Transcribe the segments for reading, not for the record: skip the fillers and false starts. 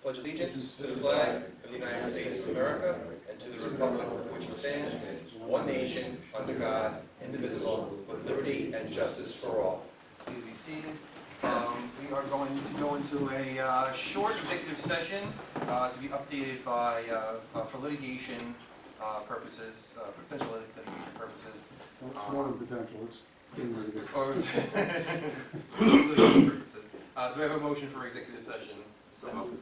pledge allegiance to the flag of the United States of America and to the republic for which it stands, one nation, under God, indivisible, with liberty and justice for all. Please be seated. We are going to go into a short executive session to be updated by for litigation purposes, potential litigation purposes. It's more than potential, it's being litigated. Or litigation purposes. Do I have a motion for executive session? So moved.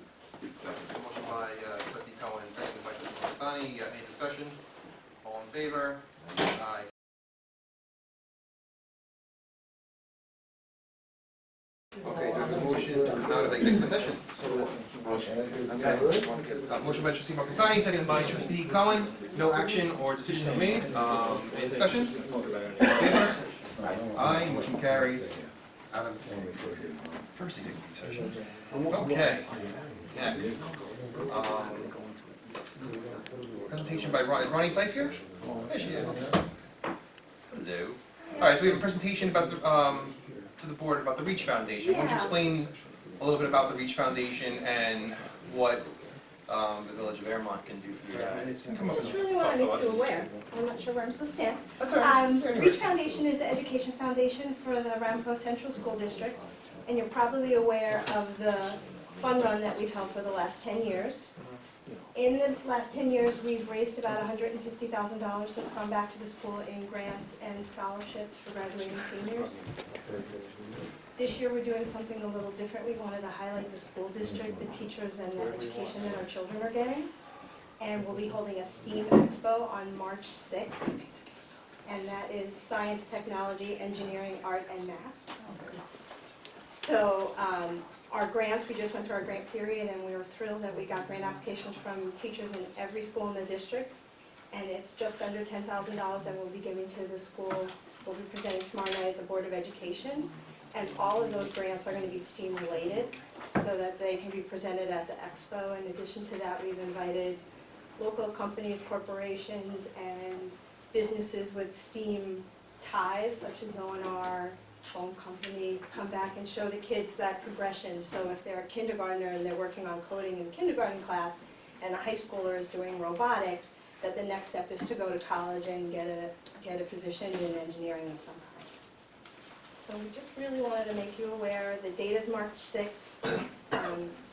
Second. Motion by trustee Cohen, seconded by trustee Marsani. Any discussion? All in favor? Aye. Okay, that's a motion to come out of executive session. Motion by trustee Marsani, seconded by trustee Cohen. No action or decision are made. Any discussion? All in favor? Aye. Motion carries. Out of first executive session. Okay. Next. Presentation by Ronnie. Is Ronnie Seif here? There she is. Hello. All right. So we have a presentation about the, to the board about the Reach Foundation. Why don't you explain a little bit about the Reach Foundation and what the Village of Airmont can do for you guys? Come I up just and really talk want to to make you us. aware. I'm not sure where I'm supposed to stand. That's all right. Reach Foundation is the education foundation for the Ramapo Central School District, and you're probably aware of the fun run that we've held for the last 10 years. In the last 10 years, we've raised about $150,000 that's gone back to the school in grants and scholarships for graduating seniors. This year, we're doing something a little different. We wanted to highlight the school district, the teachers, and the education that our children are getting. And we'll be holding a STEAM Expo on March 6th. And that is science, technology, engineering, art, and math. So our grants, we just went through our grant period, and we were thrilled that we got grant applications from teachers in every school in the district. And it's just under $10,000 that we'll be giving to the school. We'll be presenting tomorrow night at the Board of Education. And all of those grants are going to be STEAM related so that they can be presented at the expo. In addition to that, we've invited local companies, corporations, and businesses with STEAM ties, such as O&R, Home Company, come back and show the kids that progression. So if they're a kindergartner and they're working on coding in kindergarten class, and a high schooler is doing robotics, that the next step is to go to college and get a position in engineering of some kind. So we just really wanted to make you aware. The date is March 6th.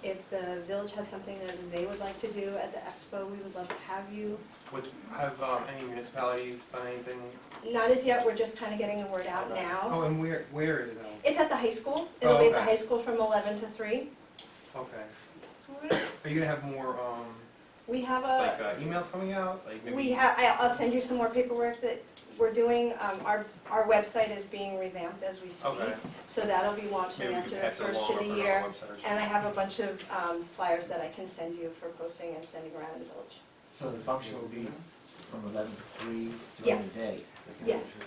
If the village has something that they would like to do at the expo, we would love to have you. Have any municipalities done anything? Not as yet, we're just kind of getting the word out now. Oh, and where is it now? It's at the high school. It'll be at the okay. high school from 11 to 3. Okay. Are you gonna have more We have like emails coming out? Like maybe. I'll send you some more paperwork that we're doing. Our website is being revamped as we speak. Okay. So that'll be launching Maybe we after could the pass it first along of the on our year. website or something. And I have a bunch of flyers that I can send you for posting and sending around the village. So the function will be from 11 to 3 during Yes. the day? Yes.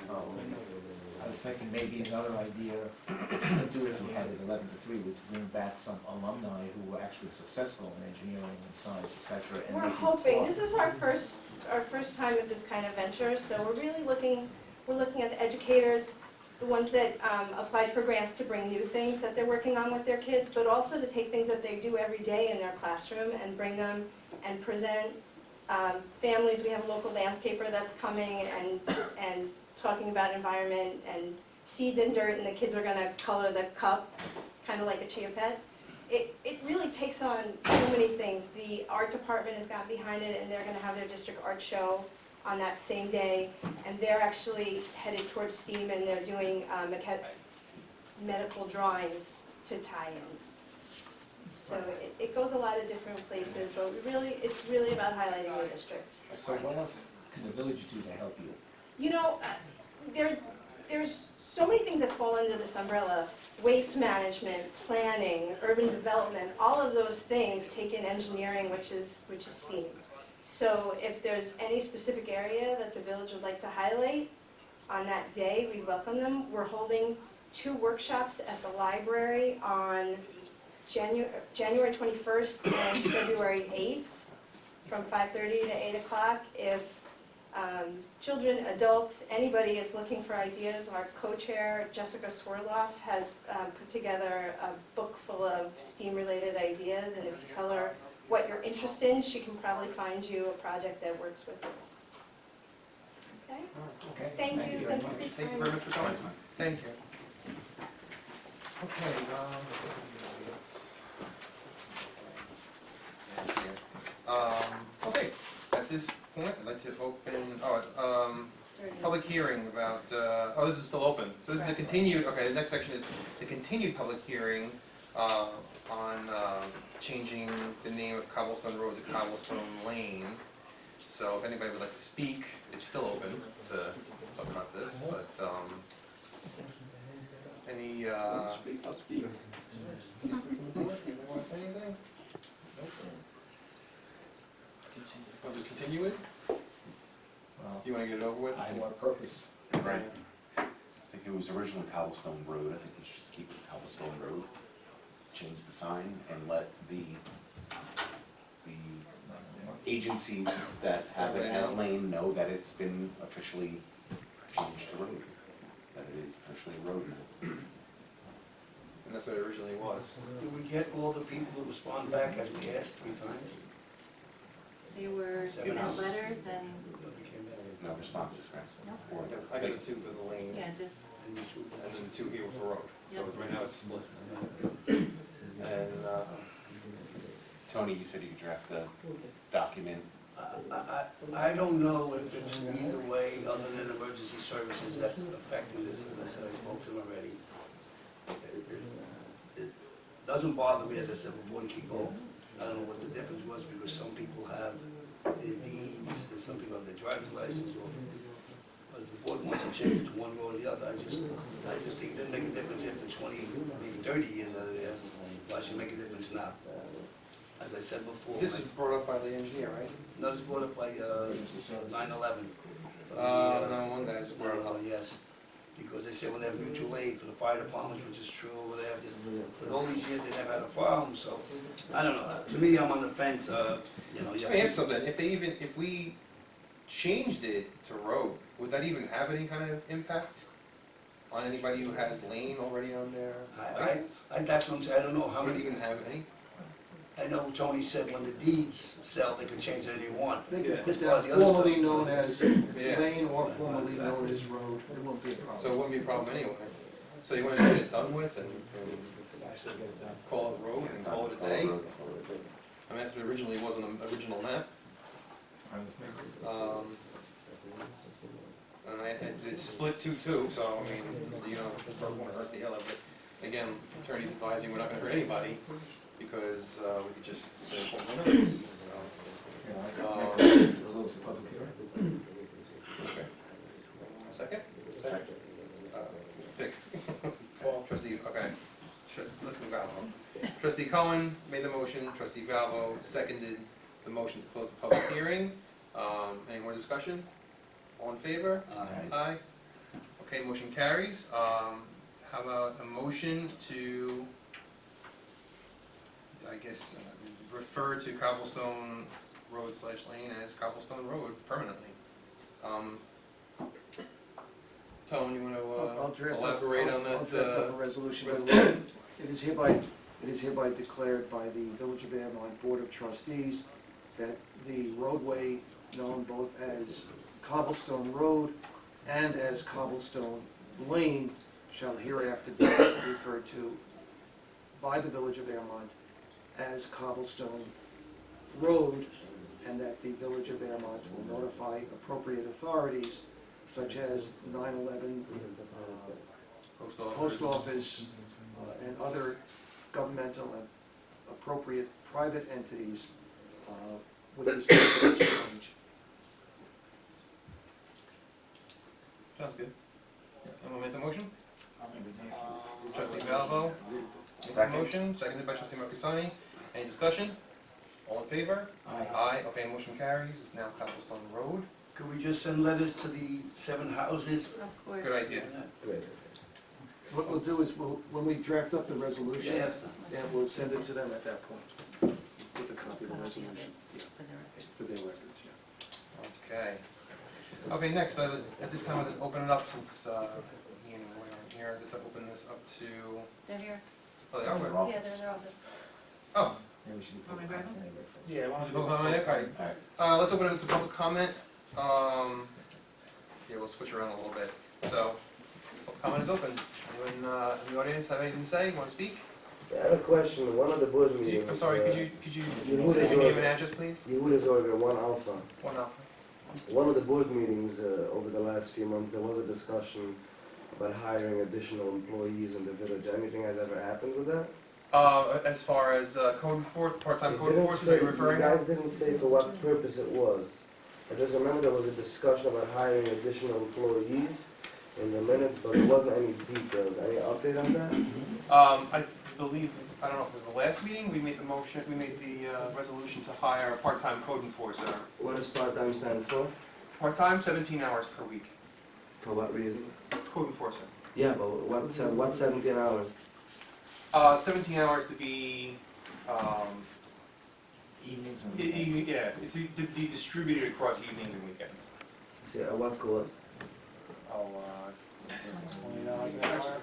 I was thinking maybe another idea to do if we had it 11 to 3 would bring back some alumni who were actually successful in engineering and science, etc. and We're they can hoping, talk. this is our first time at this kind of venture, so we're really looking at the educators, the ones that applied for grants to bring new things that they're working on with their kids, but also to take things that they do every day in their classroom and bring them and present. Families, we have a local landscaper that's coming and talking about environment and seeds and dirt, and the kids are going to color the cup, kind of like a chia pet. It really takes on so many things. The art department has gotten behind it, and they're going to have their district art show on that same day, and they're actually headed towards STEAM, and they're doing medical drawings to tie in. So it goes a lot of different places, but it's really about highlighting the district. So what else can the village do to help you? You know, there's so many things that fall under this umbrella. Waste management, planning, urban development, all of those things take in engineering, which is STEAM. So if there's any specific area that the village would like to highlight on that day, we welcome them. We're holding 2 workshops at the library on January 21st and February 8th from 5:30 to 8 o'clock. If children, adults, anybody is looking for ideas. Our co-chair, Jessica Swerloff, has put together a book full of STEAM-related ideas, and if you tell her what you're interested in, she can probably find you a project that works with you. Okay? Okay, Thank you. very Thank you. much. Thank you very much for coming. Thank you. Okay, okay, at this point, I'd like to open, public hearing about, this is still open. So this is the continued, okay, the next section is the continued public hearing on changing the name of Cobblestone Road to Cobblestone Lane. So if anybody would like to speak, it's still open to talk about this, but any, I'll speak. anyone want to say anything? Nope. Want to continue it? Well, You want to get it over with? for what purpose? Right. I think it was originally Cobblestone Road, I think we should just keep it Cobblestone Road. Change the sign and let the agencies that have it as lane know that it's been officially changed to road. That it is officially a road now. And that's what it originally was. Did we get all the people to respond back as we asked 3 times? They were sent letters and, Nobody came back. No responses, right? No. Or I got the 2 for the lane, yeah, just, And you two- and then 2 here for road. So Yep. right now it's split. And, Tony, you said you could draft the document. I don't know if it's either way, other than emergency services, that's affecting this. As I said, I spoke to him already. It doesn't bother me, as I said before, to keep going. I don't know what the difference was, because some people have their deeds, and some people have their driver's license, or, but if the board wants to change it to one road or the other, I just think it doesn't make a difference after 20, maybe 30 years out of there. Why should it make a difference now? As I said before. this is brought up by the engineer, right? No, it was brought up by 9/11. No, one guy's brought it up. Yes, because they said when they have mutual aid for the fire departments, which is true, where they have this, for all these years, they never had a problem, so, I don't know, to me, I'm on the fence, you know. Let me ask something, if we changed it to road, would that even have any kind of impact on anybody who has lane already on their license? That's what I'm saying, I don't know how Would it many, even have any? I know Tony said when the deeds sell, they could change it any one. They Yeah. could put As far as that the other formerly stuff. known as Yeah. lane or formerly known as road, it won't be a So it problem. wouldn't be a problem anyway. So you want to get it done with and Actually get it done. call it road and call it a day? I mean, that's what originally was on the original map. Fine with me. And it's split 2-2, so I mean, you know, the first one hurt the other, but again, attorney's advising we're not gonna hurt anybody, because we could just say formal notice. Yeah, I Um, close the public hearing. Okay. Second? Second. Pick. Trustee, okay. Let's go Valvo. Trustee Cohen made the motion, trustee Valvo seconded the motion to close the public hearing. Any more discussion? All in favor? Aye. Okay, motion carries. How about a motion to, I guess, refer to Cobblestone Road/Lane as Cobblestone Road permanently? Tone, you I'll want to draft up- elaborate on I'll that? draft up a resolution. It is hereby declared by the Village of Airmont Board of Trustees that the roadway known both as Cobblestone Road and as Cobblestone Lane shall hereafter be referred to by the Village of Airmont as Cobblestone Road, and that the Village of Airmont will notify appropriate authorities such as 9/11, Post Office, and other governmental and appropriate private entities with respect to this change. Sounds good. Anyone make the motion? I'll make the motion. Trustee Valvo made the Second. motion, seconded by trustee Marcusani. Any discussion? All in favor? Aye. Aye, okay, motion carries. It's now Cobblestone Road. Could we just send letters to the 7 houses? of course. Good idea. What we'll do is, when we draft up the resolution, Yeah. and we'll send it to them at that point, with a copy of the resolution, yeah, For the record. for their records, yeah. Okay. Okay, next, at this time, I'll open it up since Ian and Roy aren't here. I'd like to open this up to, They're here. oh, they are, where? Yeah, they're in their office. Oh, Maybe we should do Want me to grab public them? comment anyway first. yeah, want to do public comment? All right. Let's open it up to public comment. Yeah, we'll switch around a little bit. So, public comment is open. Anyone in the audience have anything to say? Want to speak? I have a question. One of the board Could meetings. you, I'm sorry, could you Yehuda say your name Zorger. and address, please? Yehuda Zorger, 1 Alpha. One up. One of the board meetings over the last few months, there was a discussion about hiring additional employees in the village. Anything has ever happened with that? As far as code enforcement, part-time It code didn't enforcement, say- are you referring You to? guys didn't say for what purpose it was. I just remember there was a discussion about hiring additional employees in the minutes, but there wasn't any details. Any update on that? I believe, I don't know if it was the last meeting, we made the motion, we made the resolution to hire a part-time code enforcer. What does part-time stand for? Part-time, 17 hours per week. For what reason? Code enforcer. Yeah, but what 17 hours? 17 hours to be, Evenings and yeah, it's to be distributed across evenings and weekends. See, at what cost? Oh, $20 an hour?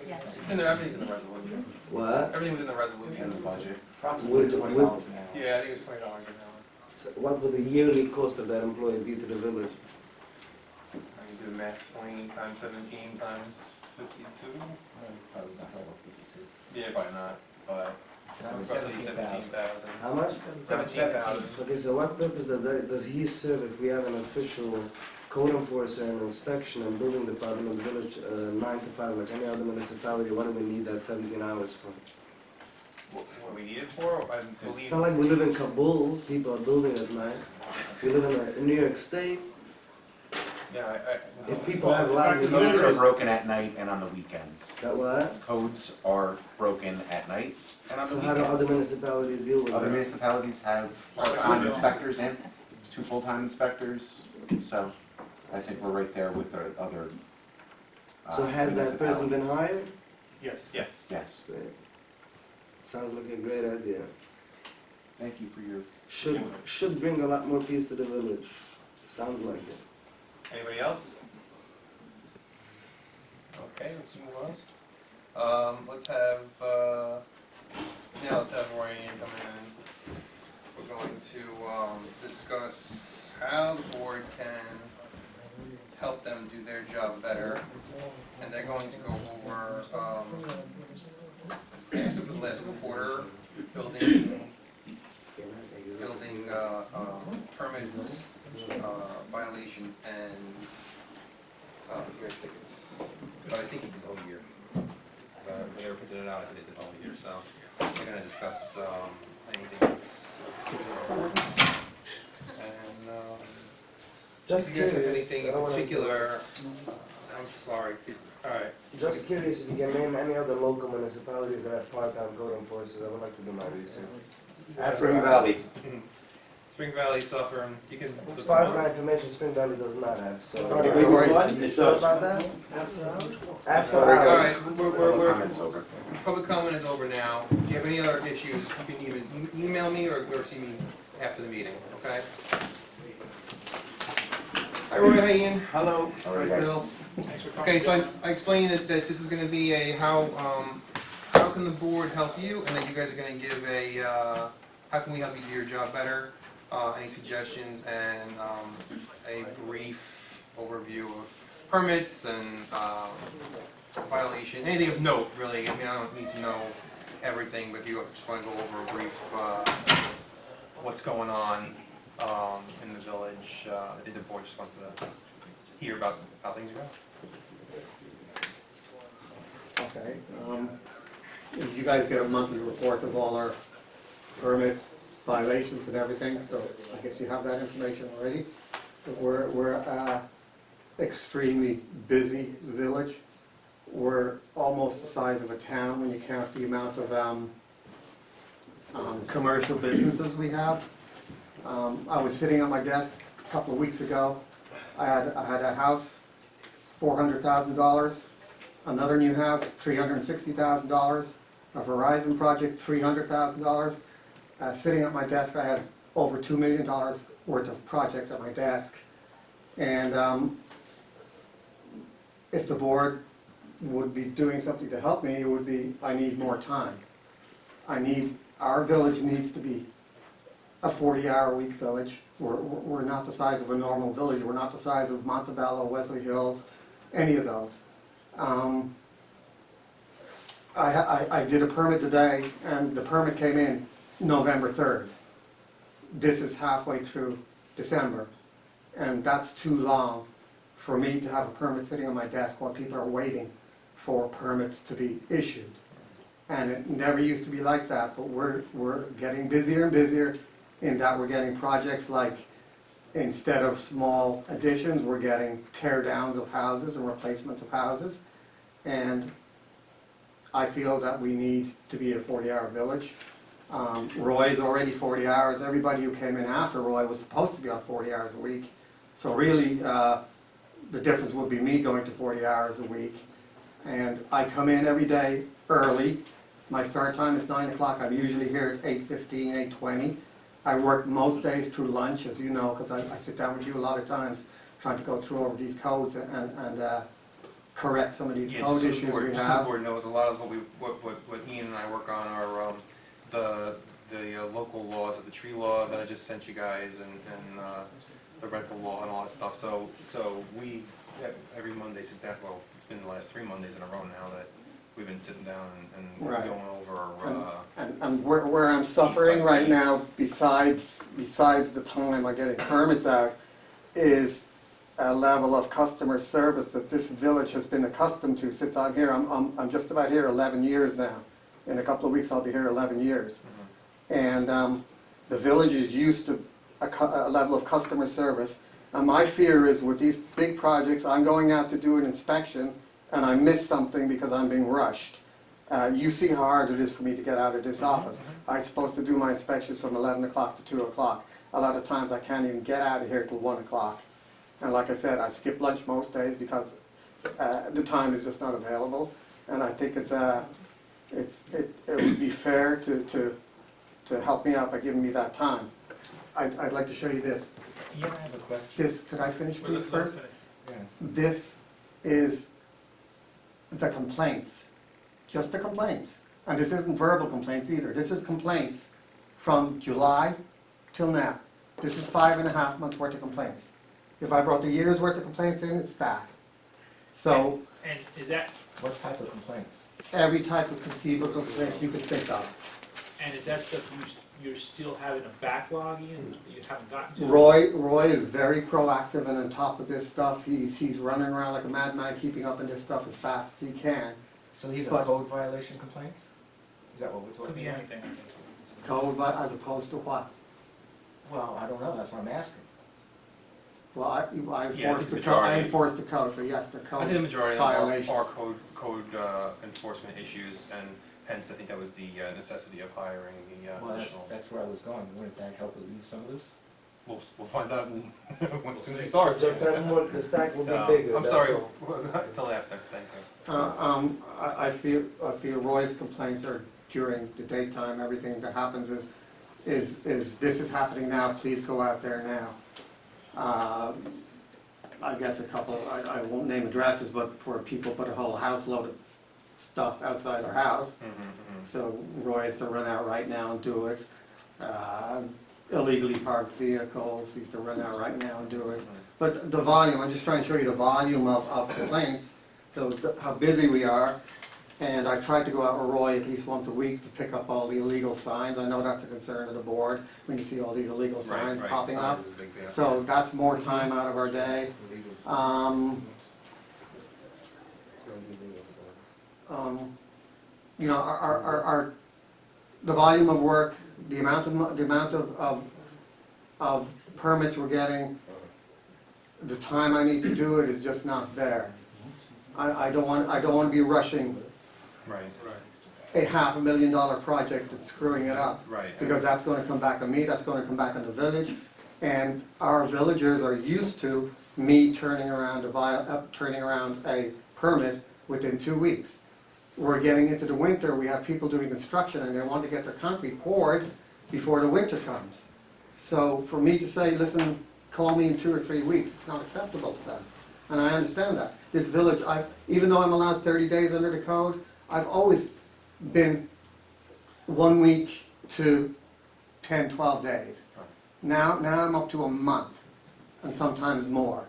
Yeah. It's in there, everything's in the resolution. What? Everything was in the resolution. In the budget. approximately Would- $20 would- an hour. Yeah, I think it was $20 an hour. So what would the yearly cost of that employee be to the village? I can do the math, 20 times 17 times 52? Probably not over 52. Yeah, probably not, but Around roughly 17,000. 17,000. How much? 17,000. Okay, so what purpose does he serve if we have an official code enforcer and inspection and building department in the village, 9 to 5, like any other municipality? What do we need that 17 hours for? What we need it for, I It's believe, not like we live in Kabul, people are building at night. We live in New York State. yeah, If people have loud the fact of the Codes matter are is- broken at night and on the weekends. That what? Codes are broken at night and on the So how do other weekends. municipalities deal with Other that? municipalities have part-time inspectors and 2 full-time inspectors, so I think we're right there with the other So has that person been municipalities. hired? yes, yes. Yes, Great. Sounds like a great idea. thank you for your, Should bring a lot more peace to the village. Sounds like it. Anybody else? Okay, let's move on. Let's have, now let's have Roy and Ian come in. We're going to discuss how the board can help them do their job better. And they're going to go over, I guess for the last quarter, building permits, violations, and here's tickets. But I think he did the whole year. They never printed it out, I think they did the whole year, so we're gonna discuss anything that's important. And Just if you guys have curious, anything I in don't wanna- particular, I'm sorry, alright. Just curious if you can name any other local municipalities that have part-time code enforcers. I would like to do my research. Spring Valley. Spring Valley, Suffern, you can. As far as my information, Spring Valley does not have, so. It You sure about that? After hours. Alright, public we're, comments over. public comment is over now. If you have any other issues, you can either email me or see me after the meeting, okay? Hi Roy, hi Ian. Hello. How are you guys? Phil. Okay, so I explained that this is gonna be a how can the board help you, and that you guys are gonna give a, how can we help you do your job better? Any suggestions, and a brief overview of permits and violation, anything of note, really. I mean, I don't need to know everything, but if you just wanna go over a brief, what's going on in the village, I think the board just wants to hear about how things are going. Okay, you guys get a monthly report of all our permits, violations and everything, so I guess you have that information already. We're a extremely busy village. We're almost the size of a town when you count the amount of commercial businesses we have. I was sitting at my desk a couple of weeks ago. I had a house, $400,000. Another new house, $360,000. A Verizon project, $300,000. Sitting at my desk, I had over $2 million worth of projects at my desk. And if the board would be doing something to help me, it would be, I need more time. Our village needs to be a 40-hour-a-week village. We're not the size of a normal village. We're not the size of Montebello, Wesley Hills, any of those. I did a permit today, and the permit came in November 3rd. This is halfway through December, and that's too long for me to have a permit sitting on my desk while people are waiting for permits to be issued. And it never used to be like that, but we're getting busier and busier in that we're getting projects like, instead of small additions, we're getting tear downs of houses and replacements of houses. And I feel that we need to be a 40-hour village. Roy's already 40 hours. Everybody who came in after Roy was supposed to be on 40 hours a week. So really, the difference would be me going to 40 hours a week. And I come in every day early. My start time is 9 o'clock. I'm usually here at 8:15, 8:20. I work most days through lunch, as you know, because I sit down with you a lot of times trying to go through over these codes and correct some of these code issues we Just so the have. board knows, a lot of what Ian and I work on are the local laws, of the tree law that I just sent you guys, and the rental law and all that stuff. So we every Monday sit down. Well, it's been the last 3 Mondays in a row now that we've been sitting down and Right. going over. And where I'm suffering right now, besides the time I'm getting permits out, is a level of customer service that this village has been accustomed to since I'm here. I'm just about here 11 years now. In a couple of weeks, I'll be here 11 years. And the village is used to a level of customer service. And my fear is with these big projects, I'm going out to do an inspection and I miss something because I'm being rushed. You see how hard it is for me to get out of this office. I'm supposed to do my inspections from 11 o'clock to 2 o'clock. A lot of times I can't even get out of here till 1 o'clock. And like I said, I skip lunch most days because the time is just not available. And I think it would be fair to help me out by giving me that time. I'd like to show you this. Yeah, I have a question. This, could I finish please first? Yeah. This is the complaints, just the complaints. And this isn't verbal complaints either. This is complaints from July till now. This is 5.5 months worth of complaints. If I brought the year's worth of complaints in, it's that. So And is that, What type of complaints? every type of conceivable complaint you could think of. and is that stuff you're still having a backlog in, that you haven't gotten to? Roy is very proactive and on top of this stuff. He's running around like a madman, keeping up in this stuff as fast as he can. So these But- are code violation complaints? Is that what we're Could talking be about? anything, I think. Code as opposed to what? Well, I don't know, that's what I'm asking. Well, I Yeah, enforce the the code. I majority. enforce the code. So yes, they're I code think the majority of them violations. are code enforcement issues, and hence I think that was the necessity of hiring the Well, additional. that's where I was going. Wouldn't that help alleviate some of this? We'll find out as soon as he starts. Just that more, the stack will be No, bigger. I'm that's sorry, all. until after, thank you. I feel Roy's complaints are during the daytime. Everything that happens is this is happening now. Please go out there now. I guess a couple. I won't name addresses, but where people put a whole house load of stuff outside their house. So Roy has to run out right now and do it. Illegally parked vehicles, he has to run out right now and do it. But the volume, I'm just trying to show you the volume of complaints, so how busy we are. And I tried to go out with Roy at least once a week to pick up all the illegal signs. I know that's a concern of the board, when you see all these illegal signs popping up. Signs is a big deal. So that's more time out of our day. You know, the volume of work, the amount of permits we're getting, the time I need to do it is just not there. I don't want to be rushing Right, a $500,000 project and screwing it up. right. Because that's going to come back on me, that's going to come back on the village. And our villagers are used to me turning around a permit within 2 weeks. We're getting into the winter, we have people doing construction and they want to get their concrete poured before the winter comes. So for me to say, listen, call me in 2 or 3 weeks, it's not acceptable to them. And I understand that. This village, even though I'm allowed 30 days under the code, I've always been 1 week to 10, 12 days. Now I'm up to a month, and sometimes more.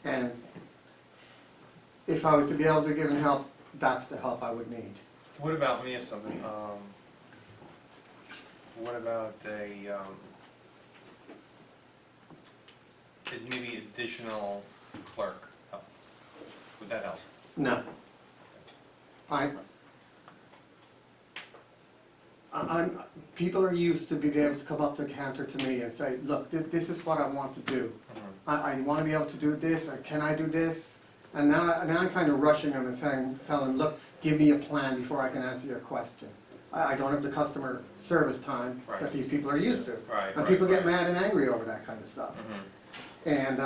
And if I was to be able to give them help, that's the help I would need. What about me as something, what about maybe additional clerk help? Would that help? No. People are used to being able to come up to the counter to me and say, look, this is what I want to do. I want to be able to do this, or can I do this? And now I'm kind of rushing them and telling them, look, give me a plan before I can answer your question. I don't have the customer service time that these people are used to. And people get mad and angry over that kind of stuff. And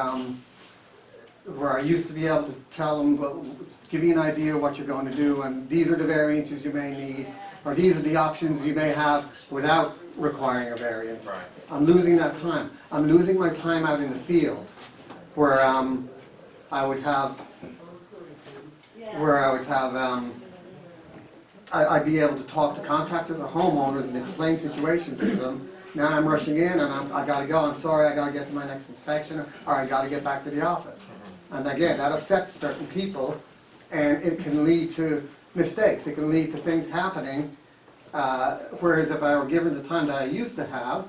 where I used to be able to tell them, well, give you an idea of what you're going to do, and these are the variances you may need, or these are the options you may have without requiring a variance. I'm losing that time. I'm losing my time out in the field, where I would have, I'd be able to talk to contractors or homeowners and explain situations to them. Now I'm rushing in and I gotta go, I'm sorry, I gotta get to my next inspection, or I gotta get back to the office. And again, that upsets certain people, and it can lead to mistakes, it can lead to things happening, whereas if I were given the time that I used to have,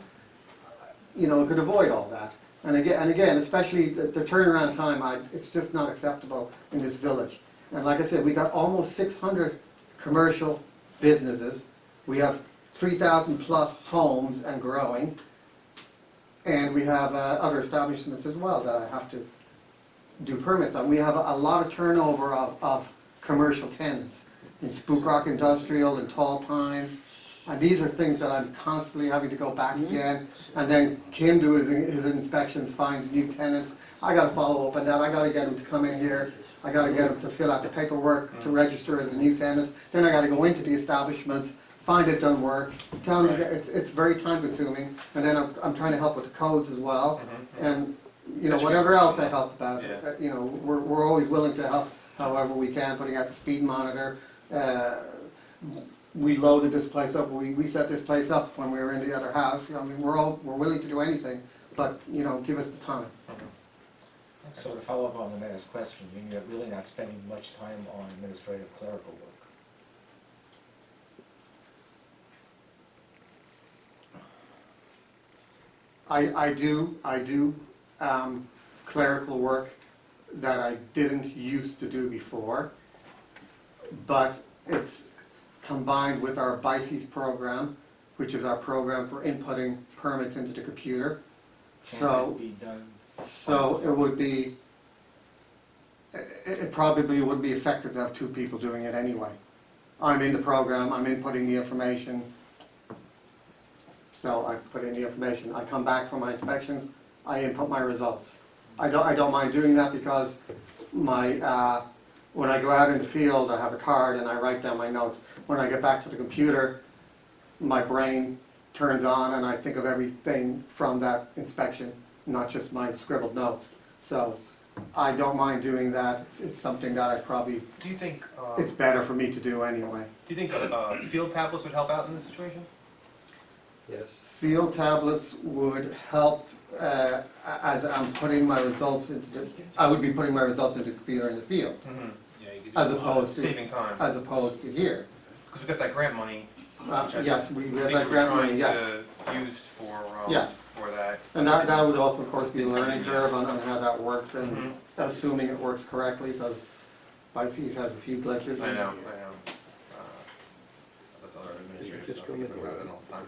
you know, it could avoid all that. And again, especially the turnaround time, it's just not acceptable in this village. And like I said, we got almost 600 commercial businesses. We have 3,000 plus homes and growing. And we have other establishments as well that I have to do permits on. We have a lot of turnover of commercial tenants in Spook Rock Industrial and Tall Pines. And these are things that I'm constantly having to go back again. And then Kim do his inspections, finds new tenants. I got to follow up on that. I got to get him to come in here. I got to get him to fill out the paperwork to register as a new tenant. Then I got to go into the establishments, find it done work, tell him it's very time consuming. And then I'm trying to help with the codes as well. And you know, whatever else I help about, you know, we're always willing to help however we can, putting out the speed monitor. We loaded this place up. We set this place up when we were in the other house. You know, I mean, we're willing to do anything, but you know, give us the time. So to follow up on the mayor's question, you're really not spending much time on administrative clerical work. I do clerical work that I didn't used to do before, but it's combined with our BICES program, which is our program for inputting permits into the computer. So it would be, it probably wouldn't be effective to have two people doing it anyway. I'm in the program, I'm inputting the information, so I put in the information. I come back from my inspections, I input my results. I don't mind doing that because when I go out in the field, I have a card and I write down my notes. When I get back to the computer, my brain turns on and I think of everything from that inspection, not just my scribbled notes. So I don't mind doing that. It's something that I probably, do you think, it's better for me to do anyway. do you think field tablets would help out in this situation? Yes. Field tablets would help as I'm putting my results into I would be putting my results into the computer in the field. Yeah, you could As do opposed to, saving time. as opposed to here. Because we got that grant money. Yes, we have I think that grant money, yes. used for, Yes. for that. And that would also, of course, be a learning curve on how that works, and assuming it works correctly, because BICES has a few glitches. I know. That's other administrative stuff. You go about it all the time.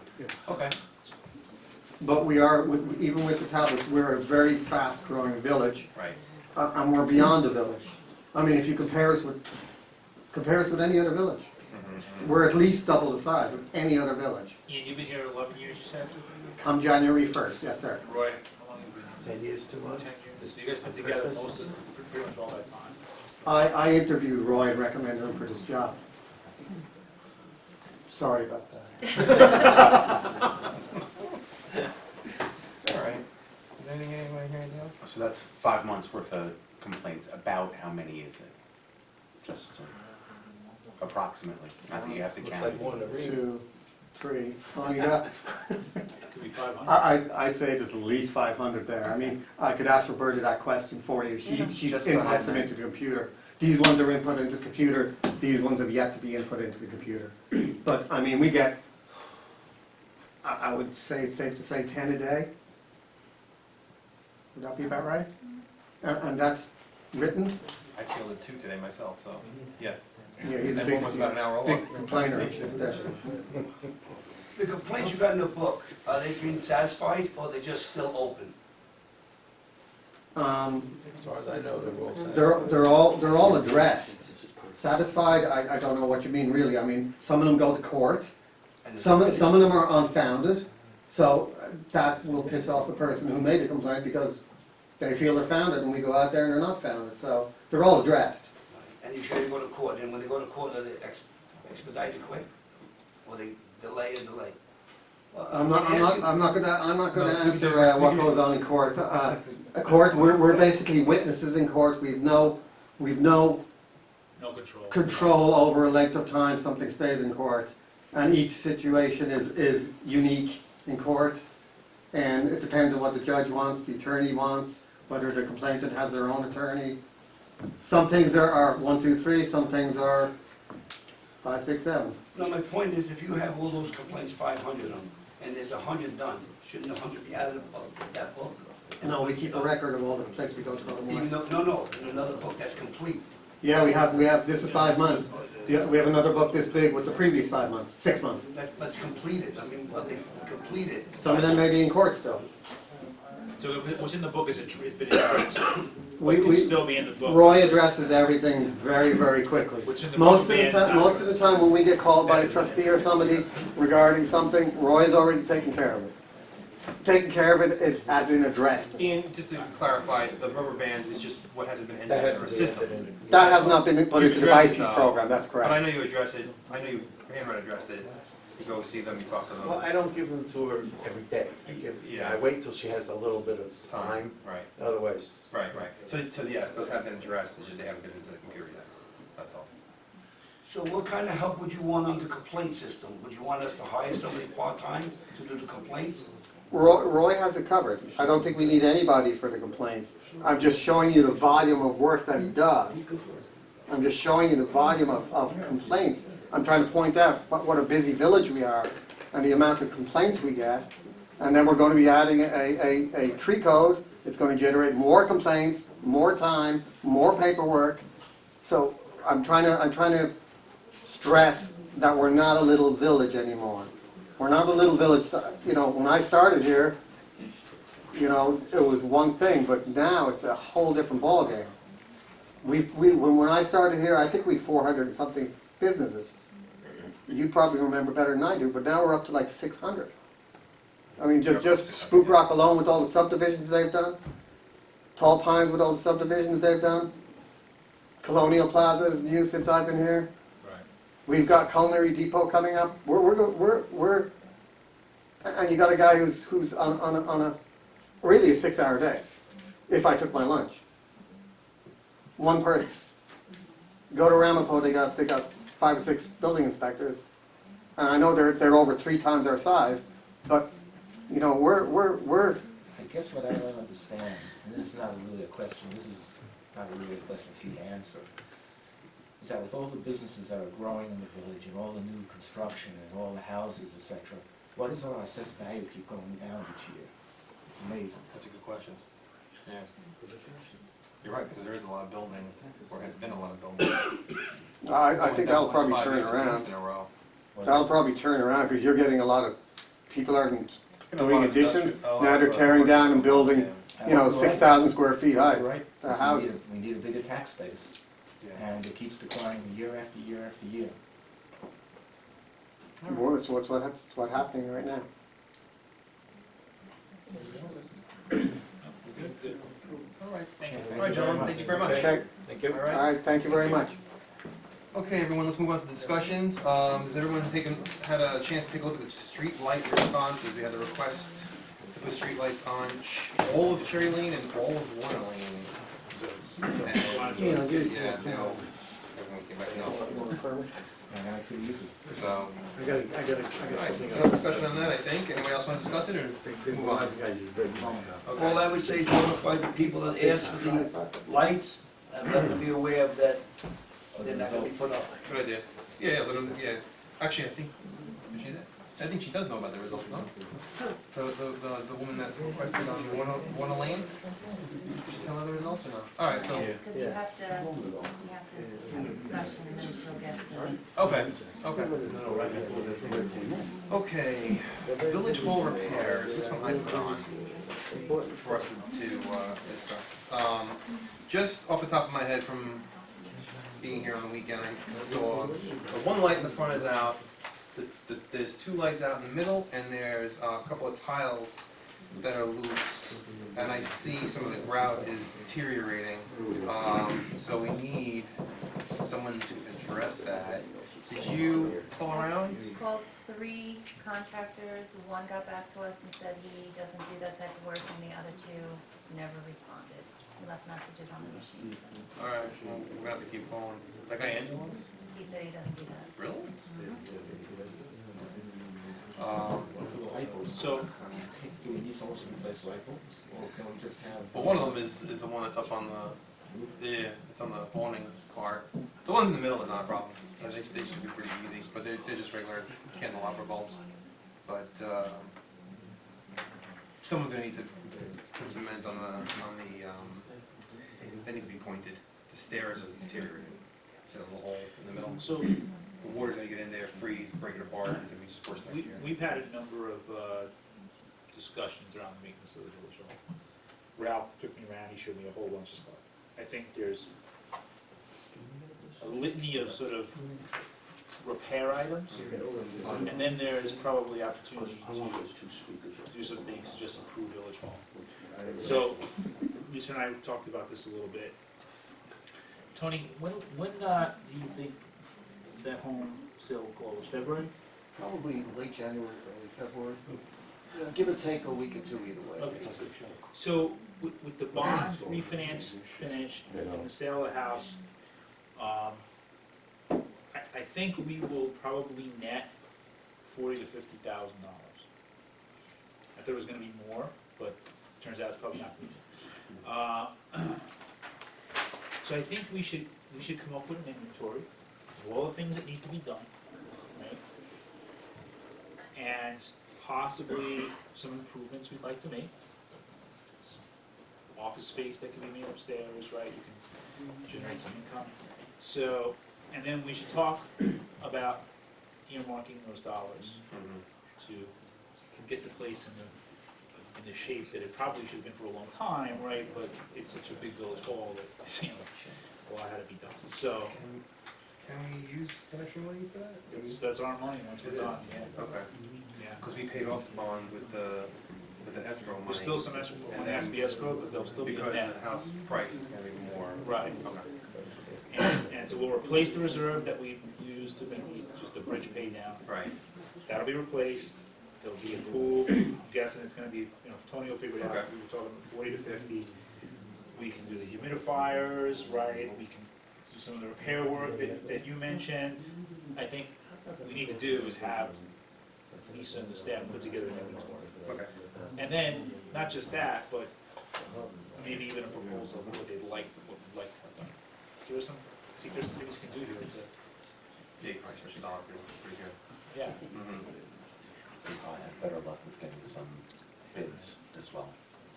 Okay. But we are, even with the tablets, we're a very fast-growing village, Right. and we're beyond the village. I mean, if you compare us with any other village, we're at least double the size of any other village. Ian, you've been here 11 years, you said? Come January 1st, yes, sir. Roy, how long have you been 10 years, 2 months. 10 years. So you guys put together most of, pretty much all that time? I interviewed Roy and recommended him for this job. Sorry about that. All right. Is there anything, anybody here? So that's 5 months worth of complaints. About how many is it? Just approximately, not that you have to count it. 2, 3, well, you got, Could be 500. I'd say there's at least 500 there. I mean, I could ask Roberta that question for you. She Just so inputs that them night. into the computer. These ones are input into the computer, these ones have yet to be input into the computer. But, I mean, we get, I would say it's safe to say 10 a day. Would that be about right? And that's written? I fielded 2 today myself, so, yeah. Yeah, he's a And big, one was about an hour long. big complainer. The complaints you got in the book, are they being satisfied or are they just still open? As far as I know, they're all set. They're all addressed. Satisfied, I don't know what you mean really. I mean, some of them go to court, And the some of complaints- them are unfounded. So that will piss off the person who made the complaint because they feel they're founded and we go out there and they're not founded. So they're all addressed. And you sure you go to court, and when they go to court, are they expedited quick? Or they delay and delay? Well, I'm let me ask you- not gonna No, answer we can- what goes on in court. A court, we're basically witnesses in court. We've no No control. control over a length of time something stays in court. And each situation is unique in court. And it depends on what the judge wants, the attorney wants, whether the complainant has their own attorney. Some things are 1, 2, 3, some things are 5, 6, 7. No, my point is, if you have all those complaints, 500 of them, and there's 100 done, shouldn't 100 be added of that book? No, we keep a record of all the complaints we go through. Even though, no, in another book that's complete. Yeah, we have, this is 5 months. We have another book this big with the previous 5 months, 6 months. That's completed, I mean, well, they've completed. Some of them may be in court still. So what's in the book has been addressed. We, What can still be in the book? Roy addresses everything very, very quickly. What's in the Most book of the time, most of the time when we get called by a trustee or somebody regarding something, Roy's already taken care of it. Taken care of it is as in addressed. Ian, just to clarify, the rubber band is just what hasn't been entered into our system. That has not been put into the You've addressed it, BICES though. program, that's But I correct. know you address it, I know you handwrite address it, you go see them, you talk to them. Well, I don't give them to her every day. I wait till she has a little bit of time, Right, otherwise. right. So yes, those have been addressed, it's just they haven't been into the computer yet, that's all. So what kind of help would you want on the complaint system? Would you want us to hire somebody part-time to do the complaints? Roy has it covered. I don't think we need anybody for the complaints. I'm just showing you the volume of work that he does. I'm just showing you the volume of complaints. I'm trying to point out what a busy village we are and the amount of complaints we get. And then we're going to be adding a tree code. It's going to generate more complaints, more time, more paperwork. So I'm trying to stress that we're not a little village anymore. We're not a little village. You know, when I started here, you know, it was one thing, but now it's a whole different ballgame. When I started here, I think we had 400 and something businesses. You probably remember better than I do, but now we're up to like 600. I mean, just Spook Rock alone with all the subdivisions they've done, Tall Pines with all the subdivisions they've done, Colonial Plaza is new since I've been here. We've got Culinary Depot coming up. We're and you got a guy who's on a really a 6-hour day. If I took my lunch, one person. Go to Ramapo, they got 5 or 6 building inspectors, and I know they're over 3 times our size, but you know we're. I guess what I don't understand, and this is not really a question, this is not really a question for you to answer, is that with all the businesses that are growing in the village and all the new construction and all the houses, etc., why does our assessed value keep going down each year? It's amazing. That's a good question. Yeah. You're right, because there is a lot of building, or has been a lot of building. I think that'll probably Almost 5 turn years at around. least in a row. That'll probably turn around because you're getting a lot of people aren't And a doing lot of additions. industrial- Now they're tearing down and building, you know, Right. 6,000 square feet high. Right. Houses. We need a bigger tax base, Yeah. and it keeps declining year after year after year. Well, it's what's happening right now. Good. All right. Thank you. All right, gentlemen, thank you very much. Okay. Thank you. All All right. right. Thank you very much. Okay, everyone, let's move on to the discussions. Has everyone had a chance to take a look at the street light responses? We had a request to to put streetlights on all of Cherry Lane and all of Warner Lane. And, yeah, now, everyone came back, no. And actually use it. So, I got alright, no discussion on that, I think. Anybody else want to discuss it, or move on? Okay. All I would say is notify the people that ask for the lights and let them be aware of that. They're not gonna be put up. Good idea. Yeah, let them, yeah. Actually, I think, did she, I think she does know about the results, no? The woman that requested on Warner Lane? Did she tell her the results or not? Alright, so, Because you have to have a discussion and then she'll get the. okay, okay. Okay, Village Hall repairs, this one I put on for us to discuss. Just off the top of my head from being here on the weekend, I saw the one light in the front is out, there's two lights out in the middle, and there's a couple of tiles that are loose, and I see some of the grout is deteriorating. So we need someone to address that. Did you call around? We called 3 contractors, one got back to us and said he doesn't do that type of work, and the other 2 never responded. He left messages on the machine. Alright, well, we're gonna have to keep calling. That guy Angelo? He said he doesn't do that. Really? For the light bulbs, So, do we need someone to replace light bulbs, or can we just have? Well, one of them is the one that's up on the, yeah, it's on the awning part. The ones in the middle are not a problem. I think they should be pretty easy, but they're just regular candelabra bulbs. But, someone's gonna need to put cement on the, that needs to be pointed. The stairs are deteriorating. There's a little hole in the middle. so The water's gonna get in there, freeze, break it apart, it's gonna be just worse next year. we've had a number of discussions around the maintenance of the village hall. Ralph took me around, he showed me a whole bunch of stuff. I think there's a litany of sort of repair items, and then there's probably opportunity to do some things to just improve village hall. So, Lisa and I talked about this a little bit. Tony, when do you think that home still closed? February? Probably late January, early February. Give or take a week or two either way. Okay. So, with the bond refinance finished and the sale of the house, I think we will probably net $40,000 to $50,000. I thought it was gonna be more, but turns out it's probably not gonna be. So I think we should come up with an inventory of all the things that need to be done, right? And possibly some improvements we'd like to make. Office space that can be made upstairs, right? You can generate some income. So, and then we should talk about earmarking those dollars to get the place in the shape that it probably should have been for a long time, right? But it's such a big village hall that, you know, a lot had to be done. So, Can we use that extra money for that? that's our money once we're It done, is? yeah. Okay, Yeah. because we paid off the bond with the escrow money. There's still some escrow, money has to be escrow, but there'll still be a Because net. the house price is gonna be more. Right. Okay. And so we'll replace the reserve that we used to make just a bridge pay down. Right. That'll be replaced. There'll be a pool. I'm guessing it's gonna be, you know, if Tony will figure it out. Okay. We were talking 40 to 50. We can do the humidifiers, right? We can do some of the repair work that you mentioned. I think what we need to do is have Lisa and the staff put together an inventory. Okay. And then, not just that, but maybe even a proposal of what they'd like to have done. So there's some, I think there's some things we can do here to, Yeah, price versus dollar, pretty good. yeah. We probably have better luck with getting some bids as well.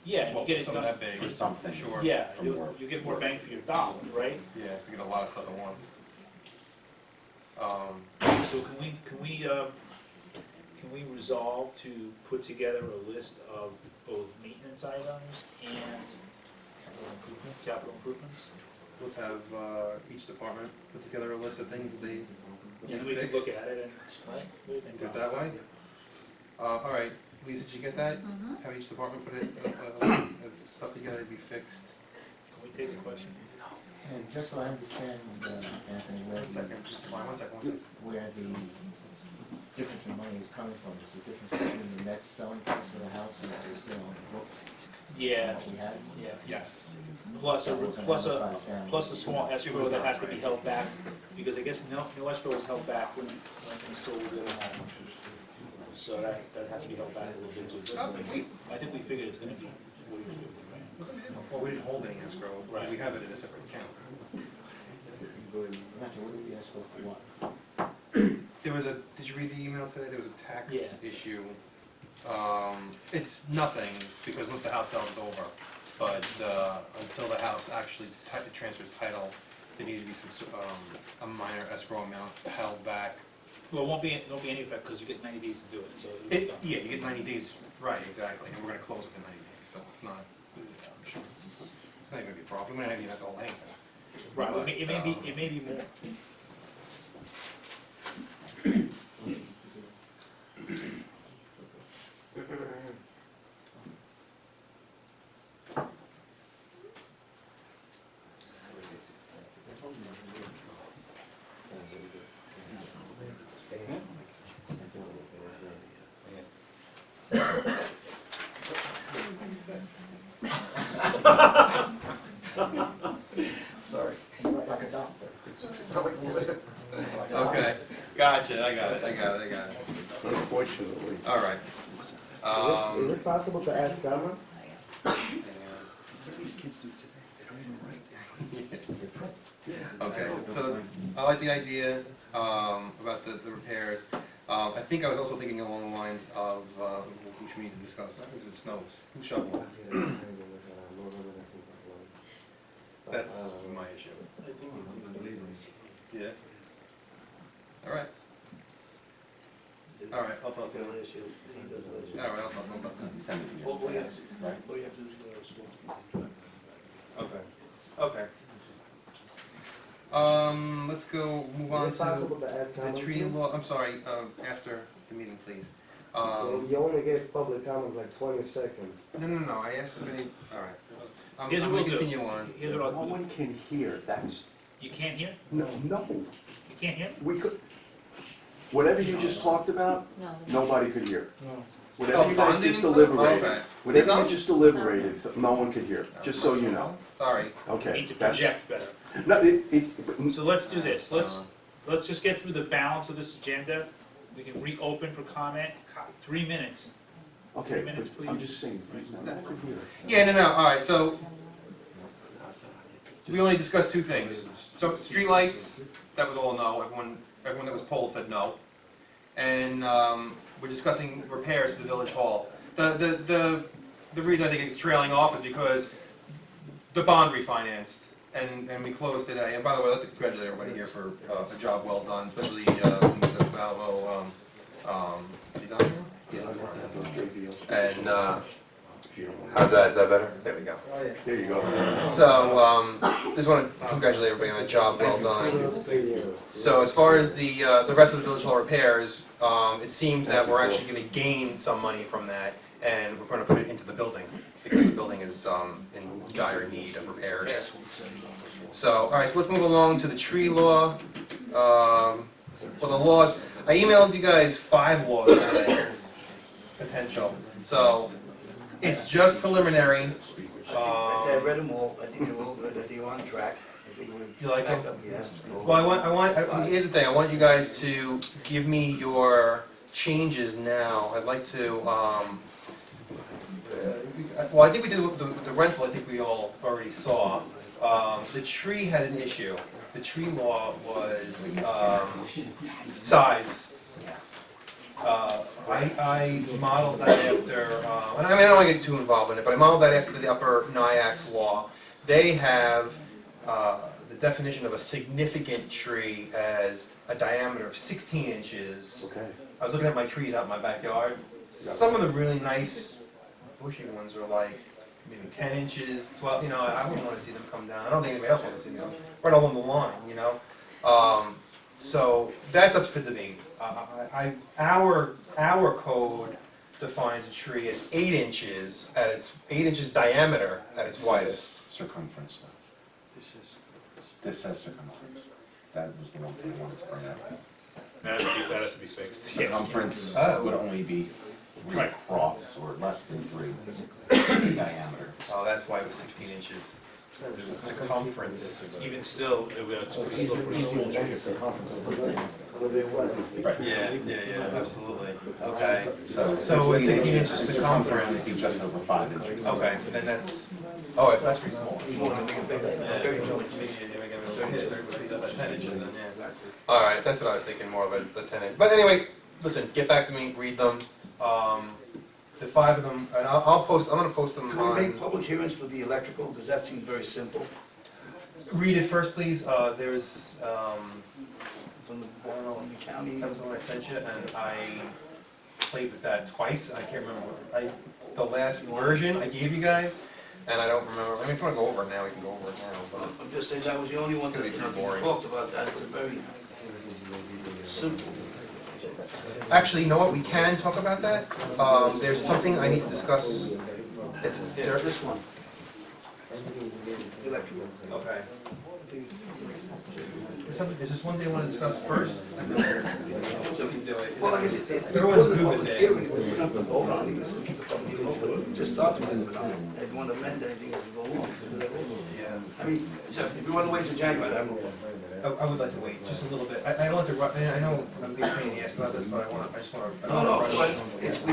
Yeah, and Well, you get it some of done. that big, For something. sure. Yeah, from you work. you get more bang for your dollar, right? Yeah, to get a lot of stuff at once. So can we resolve to put together a list of both maintenance items and capital improvements? Let's have each department put together a list of things that they And need we can fixed. look at it and, right? And do it that way? All right, Lisa, did you get that? Mm-hmm. Have each department put of stuff together to be fixed? Can we take a question? And just so I understand, Anthony, One second, just one second. where the difference in money is coming from? Is the difference between the net selling price of the house and what is still on the books? Yeah, What we had? yeah. Yes. Plus a, That wasn't plus a, advertised down. plus a small escrow that has to be held back, because I guess no escrow was held back when we sold the home. So that has to be held back a little bit too. I think we figured it's gonna be 40 or 50 grand. Well, we didn't hold any escrow, Right. we have it in a separate account. Imagine, what did the escrow for what? There was a, did you read the email today? There was a tax Yeah. issue. It's nothing, because once the house sells, it's over. But, until the house actually transfers title, there needed to be some, a minor escrow amount held back. Well, it won't be any effect, because you get 90 days to do it, so. it'll be done. Yeah, you get 90 days, right, exactly, and we're gonna close within 90 days, so it's not, I'm sure it's not even gonna be a problem, we don't even have to hold anything. Right, well, it may be more. Sorry. Like a doctor. Okay, gotcha, I got it. Unfortunately. All right. Is it possible to add camera? What these kids do today, they don't even write. Okay, so I like the idea about the repairs. I think I was also thinking along the lines of which we need to discuss. What happens if it snows? Who shovel? That's my issue. Yeah. All right. All right, I'll talk to him. He'll issue, he does issue. All right, I'll talk to him about that. Send it to you. All you have to, Right. all you have to do is go to the school. Okay. Okay. Let's go move on Is it possible to to add the comment? tree please? law. I'm sorry. After the meeting, please. You only gave public comment like 20 seconds. No. I asked if any. All right. I'm Here's what gonna we'll do. continue on. Here's what No I'll do. one can hear, that's, You can't hear? no, You can't hear? we could, whatever you just talked about, No. nobody could hear. Oh, Whatever you guys bonding just stuff? deliberated, Okay. whatever Is you on? just deliberated, no one could hear, just so you know. Sorry. You Okay, need to that's, project better. no, So let's do this. Let's just get through the balance of this agenda. We can reopen for comment. 3 minutes. okay, 3 minutes, but I'm please. just saying, no one could hear. Yeah. No. All right. So we only discussed two things. So streetlights. That was all no. Everyone that was polled said no. And we're discussing repairs to the village hall. The reason I think it's trailing off is because the bond refinanced, and we closed today. And by the way, I'd like to congratulate everybody here for a job well done, especially Lisa Valvo. He's on here? Yeah. And how's that? Is that better? There we go. There you go. So just want to congratulate everybody on a job well done. So as far as the rest of the village hall repairs, it seems that we're actually going to gain some money from that, and we're going to put it into the building because the building is in dire need of repairs. So all right, so let's move along to the tree law. Well, the laws. I emailed you guys 5 laws today, potential. So it's just preliminary. I read them all, I think they're all good, I think they're on track. I think we're You like them? back up, yes. Well, here's the thing, I want you guys to give me your changes now. I'd like to, well, I think we did the rental, I think we all already saw. The tree had an issue. The tree law was, size. I modeled that after, and I mean, I don't want to get too involved in it, but I modeled that after the Upper Nyack's law. They have the definition of a significant tree as a diameter of 16 inches. Okay. I was looking at my trees out in my backyard. Some of the really nice bushy ones are like maybe 10 inches, 12, I wouldn't want to see them come down. I don't think anybody else wants to see them right along the line, So that's up for debate. Our code defines a tree as 8 inches at its 8 inches diameter at its widest. Circumference though. This is. This says circumference. That was the one thing I wanted to bring up. That has to be fixed. Circumference Oh. would only be 3 Right. across, or less than 3 in diameter. Oh, that's why it was 16 inches. It was circumference. Even still, it's So it's still pretty easy to small. measure circumference of this thing. Yeah, absolutely. Okay. So it's it's 16 inches It'd be circumference. just over 5 inches. Okay, so then that's, oh, that's pretty small. All right, that's what I was thinking, more of a 10 inch. But anyway, listen, get back to me, read them. The 5 of them, and I'm gonna post them Can we make on. public hearings for the electrical, because that seems very simple, Read it first, please. There's, from the county? that was the one I sent you, and I played with that twice. I can't remember. The last version I gave you guys, and I don't remember. I mean, if you wanna go over it now, we can go over it now, but. I'm just saying, that was the only one It's that gonna be pretty we boring. talked about, that, it's a very simple. Actually, you know what, we can talk about that. There's something I need to discuss. It's, there, This one. Electrical. okay. There's just one thing I want to discuss first. So we can do it. Well, I guess it's, Everyone's good with public it. hearing, we don't have to vote on it, just keep the public hearing open, just start to move it on. If you want to amend anything as you go along, do that also. Yeah. I mean, so if you want to wait till January, I'm okay. I would like to wait just a little bit. I don't like to rush, I know I'm being a pain in the ass about this, but I just want to. No, so it's, we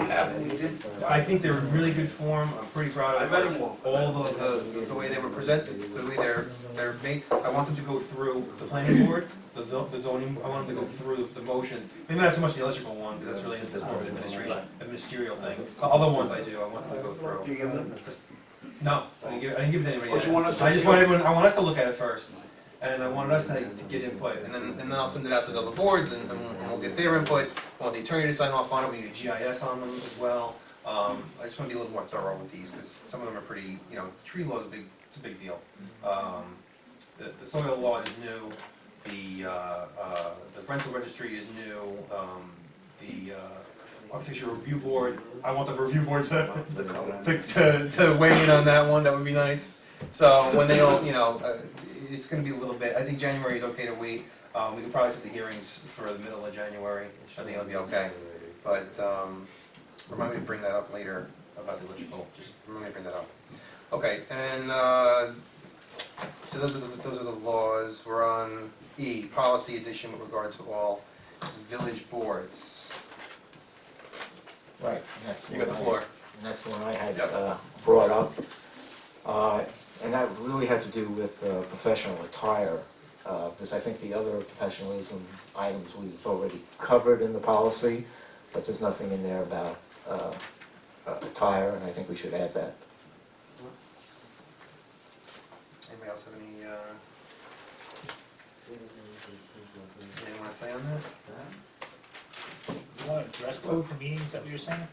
did, I think they're in really good form. I'm pretty proud I of read them all. the way they were presented, the way they're made. I want them to go through the planning board, the zoning, I want them to go through the motion. Maybe not so much the electrical one, because that's more of an ministerial thing. The other ones I do, I want them to go through. Do you give them? No, I didn't give it to anybody Oh, so yet. you want us to I just take want a- everyone, I want us to look at it first. And I wanted us to get input, and then I'll send it out to the other boards, and we'll get their input. I want the attorney to sign off on it, we need a GIS on them as well. I just want to be a little more thorough with these, because some of them are pretty, tree law is it's a big deal. The soil law is new, the rental registry is new, the architecture review board, I want the review board to weigh in on that one, that would be nice. So when they all, it's gonna be a little bit, I think January is okay to wait. We can probably set the hearings for the middle of January, I think it'll be okay. But, remind me to bring that up later about the electrical, just remind me to bring that up. Okay, and, so those are the laws. We're on E, policy edition with regard to all village boards. Right, and that's the You got the one floor. And that's the one I had Yep. brought up. And that really had to do with professional attire, because I think the other professionalism items we've already covered in the policy, but there's nothing in there about attire, and I think we should add that. Anybody else have anything want to say on that? You want a dress code for meetings, is that what you're saying?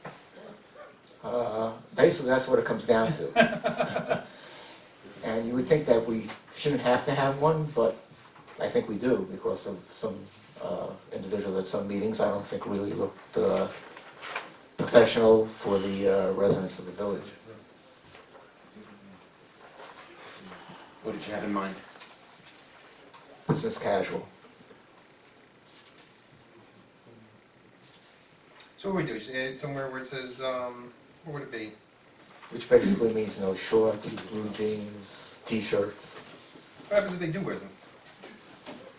Basically, that's what it comes down to. And you would think that we shouldn't have to have one, but I think we do because of some individual at some meetings I don't think really looked professional for the residents of the village. What did you have in mind? Business casual. So what do we do? Just add it somewhere where it says, where would it be? Which basically means no shorts, blue jeans, t-shirts. What happens if they do wear them?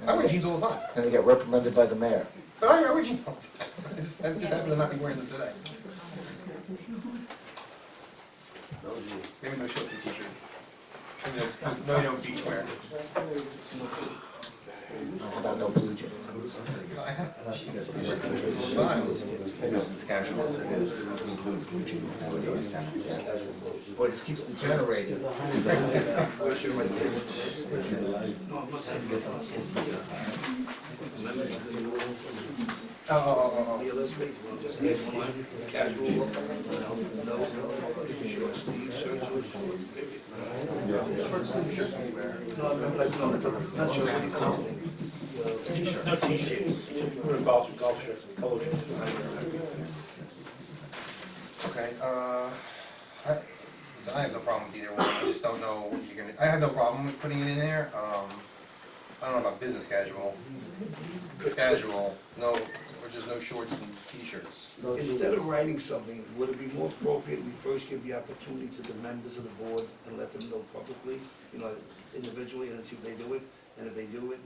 I wear jeans all the time. And they get reprimanded by the mayor. But I wear jeans all the time. I just happen to not be wearing them today. Maybe no shorts and t-shirts. Maybe no, beach wear. How about no blue jeans? I have Business casual includes blue jeans, tennis. Boy, this keeps degenerating. Where's your recommendation? No, I'm not saying get on. The other space, well, just add one line, casual look, no short sleeve shirts or shorts, period. Short sleeve shirts we wear. No, I'm not sure what he calls things. No t-shirts. What a golf shirts, color shirts. Okay, listen, I have no problem with either one, I just don't know what you're gonna, I have no problem with putting it in there, I don't know about business casual. Casual, no, or just no shorts and t-shirts. Instead of writing something, would it be more appropriate we first give the opportunity to the members of the board and let them know publicly, you know, individually, and see if they do it? And if they do it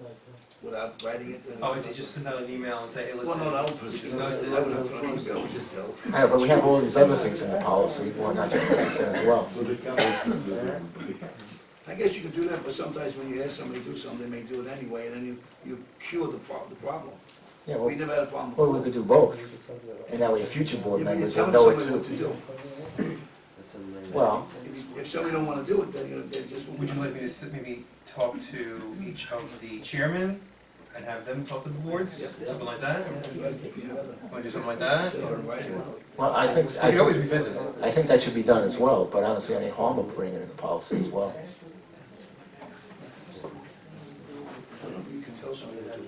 without writing it, then... Oh, is he just send out an email and say, hey, Well, listen? no, I don't put it, I would have put it on email, just tell. Yeah, but we have all these other things in the policy, why not just put this in as well? I guess you could do that, but sometimes when you ask somebody to do something, they may do it anyway, and then you cure the problem. Yeah, We never had a problem or before. we could do both, and that way future board Yeah, but you're members will telling know it somebody what to too. do. Well, If somebody don't wanna do it, then, you know, they just... Would you like me to maybe talk to each of the chairmen and have them talk to the boards? Something like that? Want to do something like that? well, I think, You can always revisit it. I think that should be done as well, but I don't see any harm of putting it in the policy as well. I don't know if you can tell somebody what to do.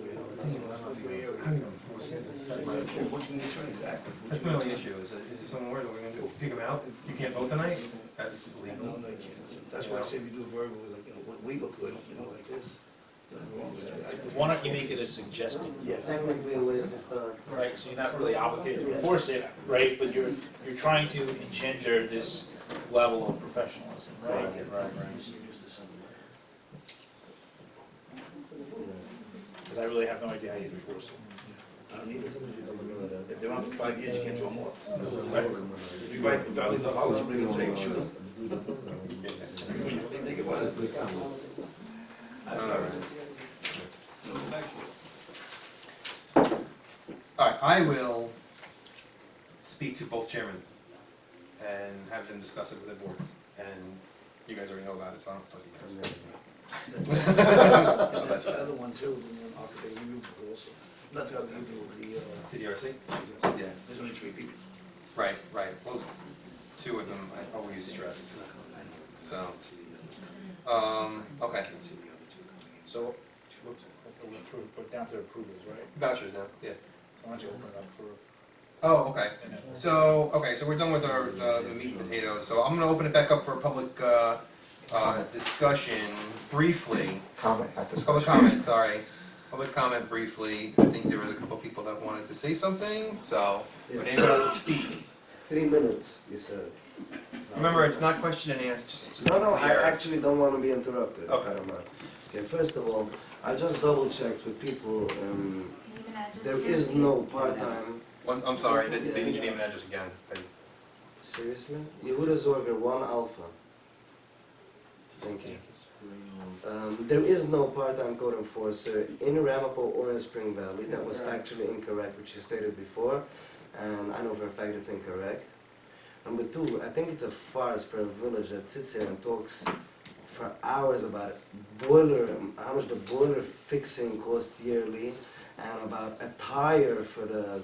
What you can exactly. That's my only issue, is there some words that we're gonna do, pick them out? You can't vote tonight? That's No, legal. no, you can't. That's why I say we do it verbally, like, you know, what we look good, you know, like this. There's nothing wrong with it. I just- Why don't you make it a suggestion? Yes. Technically, a waste of time. Right, so you're not really obligated to enforce it, right, but you're trying to engender this level of professionalism, right? Because I really have no idea how you enforce it. I don't either. If they're on for 5 years, you can't throw them off. Right? If you violate the policy, bring them to you, shoot them. Think about it. That's all right. No, back to it. All right, I will speak to both chairmen and have them discuss it with their boards. And you guys already know about it, so I don't have to talk to you guys. That's the other one too, the architect review board also. Not the other review, the, CDRC? Yeah. there's only 3 people. Right, right. Well, 2 of them I always stress. So, okay. So, put down to approvals, right? Vouchers now, yeah. So why don't you open it up for, Oh, okay. and then, So, okay, so we're done with our, the meat and potatoes, so I'm gonna open it back up for a public, discussion briefly. Comment, not Public discussion. comment, sorry. Public comment briefly. I think there was a couple people that wanted to say something, so, would anybody like to speak? 3 minutes, you said. Remember, it's not question and answer, just No, I clear. actually don't want to be interrupted, if Okay. I don't mind. Okay, first of all, I just double checked with people, there is no part-time, I'm sorry, they need your name and address again. seriously? Yehuda Zorger, 1 Alpha. Thank you. There is no part-time code enforcer in Ramapo or in Spring Valley. That was factually incorrect, which you stated before, and I know for a fact it's incorrect. Number 2, I think it's a farce for a village that sits here and talks for hours about it. How much the boiler fixing costs yearly, and about a tire for the,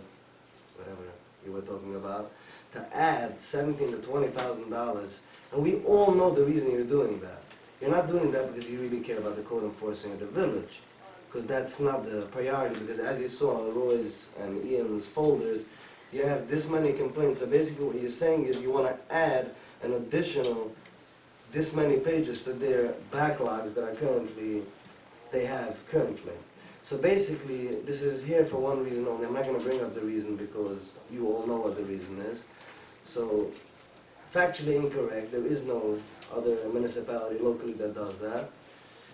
whatever you were talking about, to add $17,000 to $20,000, and we all know the reason you're doing that. You're not doing that because you really care about the code enforcing of the village, because that's not the priority, because as you saw on Roy's and Ian's folders, you have this many complaints. So basically what you're saying is you want to add an additional this many pages to their backlogs that are they have currently. So basically, this is here for one reason only. I'm not going to bring up the reason because you all know what the reason is. So, factually incorrect. There is no other municipality locally that does that.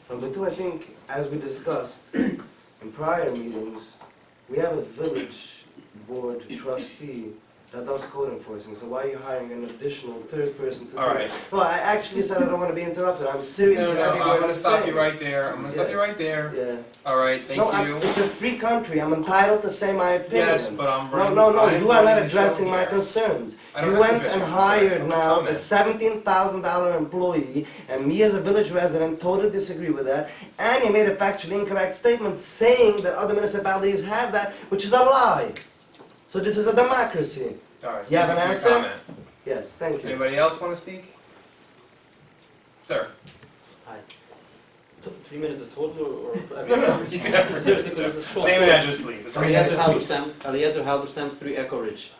Number 2, I think, as we discussed in prior meetings, we have a village board trustee that does code enforcing. So why are you hiring an additional 3rd person to do it? All right. Well, I actually said I don't want to be interrupted. I'm serious No, with no, every I'm word gonna I'm stop saying. you right there. I'm gonna stop you right there. Yeah. All right, thank No, you. it's a free country. I'm entitled to say my opinion. Yes, but I'm No, running. no, no, I'm you are not running the show addressing my here. concerns. I don't You have to went address and your concerns. hired I'm now a comment. $17,000 employee, and me as a village resident totally disagree with that, and you made a factually incorrect statement saying that other municipalities have that, which is a lie. So this is a democracy. All right. You have an thank for your answer? comment. Yes, thank you. Anybody else want to speak? Sir? Hi. 3 minutes is total, or for You everyone? can have Seriously, because it's a short Name and story. address, please. It's Eliezer please. Halberstam, 3 Echo Ridge.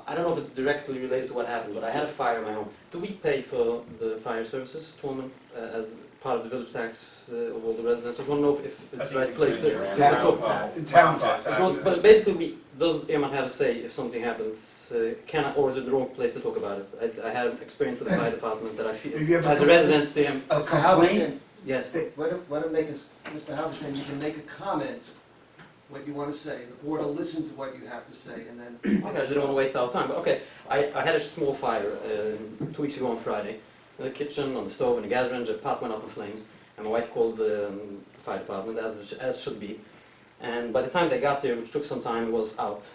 I don't know if it's directly related to what happened, but I had a fire in my home. Do we pay for the fire services, Tolman, as part of the village tax of all the residents. I just want to know if I it's think the right it's place to included in talk. town tax. But basically, does Eamon have a say if something happens? Can I, or is it the wrong place to talk about it? I had experience with the fire department that I feel, If you ever as a come- resident, to him. A Mr. complaint? Halberstam, Yes. why don't make us, Mr. Halberstam, you can make a comment, what you want to say. The board will listen to what you have to say, and then. Okay, I just don't want to waste our time. But okay, I had a small fire 2 weeks ago on Friday. In the kitchen, on the stove, in the gas range, a pot went up in flames. And my wife called the fire department, as should be. And by the time they got there, which took some time, it was out.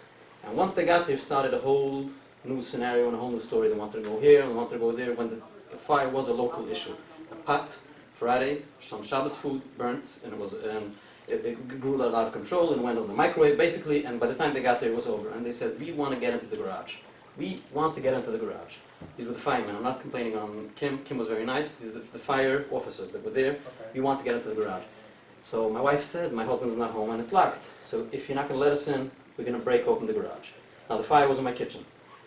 And once they got there, started a whole new scenario and a whole new story. They wanted to go here and wanted to go there when the fire was a local issue. A pot, Friday, some Shabbos food burnt, and it grew out of control and went on the microwave, basically. And by the time they got there, it was over. And they said, we want to get into the garage. We want to get into the garage. These were the firemen. I'm not complaining on Kim. Kim was very nice. These are the fire officers that were there. We want to get into the garage. So my wife said, my husband's not home and it's locked. So if you're not going to let us in, we're going to break open the garage. Now the fire was in my kitchen.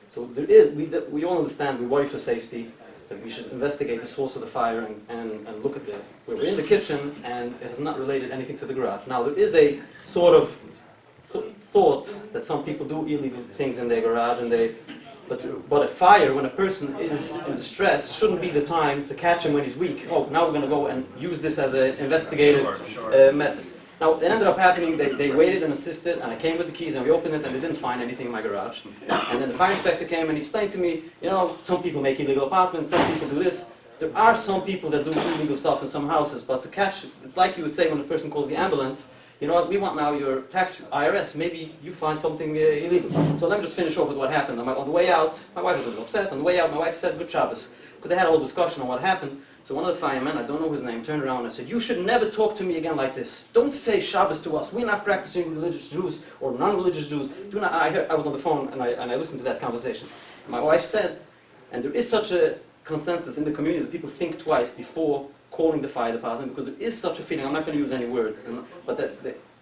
So there is, we all understand, we worry for safety, that we should investigate the source of the fire and look at we're in the kitchen and it has not related anything to the garage. Now there is a sort of thought that some people do illegal things in their garage and but a fire, when a person is in distress, shouldn't be the time to catch him when he's weak. Oh, now we're going to go and use this as an investigative method. Now, it ended up happening, they waited and insisted, and I came with the keys and we opened it and they didn't find anything in my garage. And then the fire inspector came and he explained to me, you know, some people make illegal apartments, some people do this. There are some people that do illegal stuff in some houses, but to catch, it's like you would say when a person calls the ambulance, you know what, we want now your tax IRS, maybe you find something illegal. So let me just finish off with what happened. On the way out, my wife was a little upset. On the way out, my wife said, good Shabbos, because they had a whole discussion on what happened. So one of the firemen, I don't know his name, turned around and said, you should never talk to me again like this. Don't say Shabbos to us. We're not practicing religious Jews or non-religious Jews. Do not. I was on the phone and I listened to that conversation. My wife said, and there is such a consensus in the community that people think twice before calling the fire department, because there is such a feeling, I'm not going to use any words, but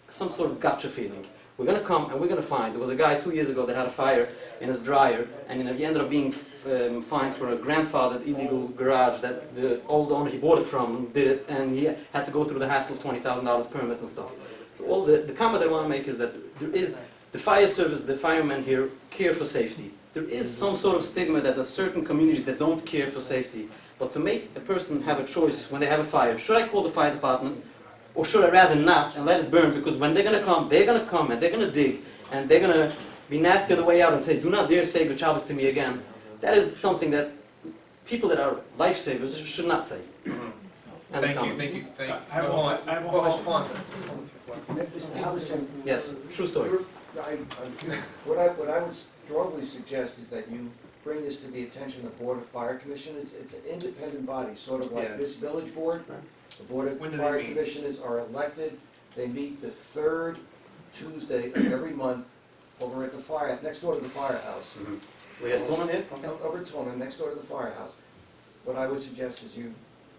some sort of gotcha feeling. We're going to come and we're going to find. There was a guy 2 years ago that had a fire in his dryer, and he ended up being fined for a grandfathered illegal garage that the old owner he bought it from did it, and he had to go through the hassle of $20,000 permits and stuff. So all the comment I want to make is that there is the fire service, the firemen here care for safety. There is some sort of stigma that there are certain communities that don't care for safety. But to make a person have a choice when they have a fire, should I call the fire department? Or should I rather not and let it burn? Because when they're going to come and they're going to dig and they're going to be nasty on the way out and say, do not dare say good Shabbos to me again. That is something that people that are lifesavers should not say. And Thank you. I have one question. Mr. Halberstam, Yes, true story. What I would strongly suggest is that you bring this to the attention of the Board of Fire Commissioners. It's an independent body, sort of like this village board. The Board of When do they Fire meet? Commissioners are elected. They meet the third Tuesday of every month over at the next door to the firehouse. We had Tolman here? Over at Tolman, next door to the firehouse. What I would suggest is you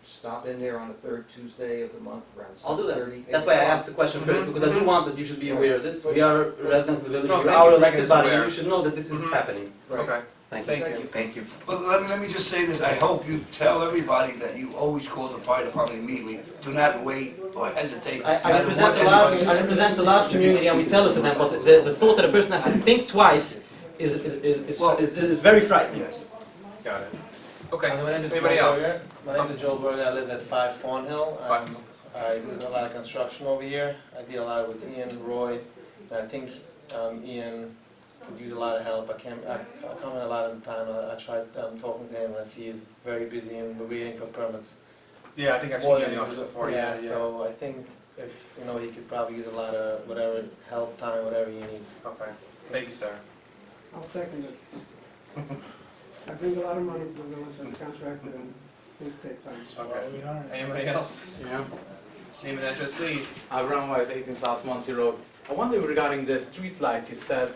stop in there on the third Tuesday of the month around 7:30. I'll do that. That's why I asked the question first, because I do want that you should be aware of this. We are residents of the village, No, we're thank our you for elected making us body, aware. you should know that this is happening. Right. Okay, Thank you. thank you. Thank you. But let me just say this, I hope you tell everybody that you always call the fire department immediately. Do not wait or hesitate. I represent the large community and we tell it to them, but the thought that a person has to think twice is very frightening. Yes. Got it. Okay, My name is anybody Joe else? Berger. My name is Joe Berger. I live at 5 Thornhill. I do a lot of construction over here. I deal a lot with Ian, Roy, and I think Ian could use a lot of help. I come in a lot of the time. I tried talking to him and I see he's very busy and we're waiting for permits. Yeah, I think I've More seen you in than the office usual. before. Yeah, so I think if he could probably use a lot of whatever help, time, whatever he needs. Okay, thank you, sir. I'll second it. I bring a lot of money to the village as a contractor and things take time. Okay. Anybody else? Yeah. Name and address, please. Abraham Weiss, 18 South Muncie Road. I wonder regarding the street lights, you said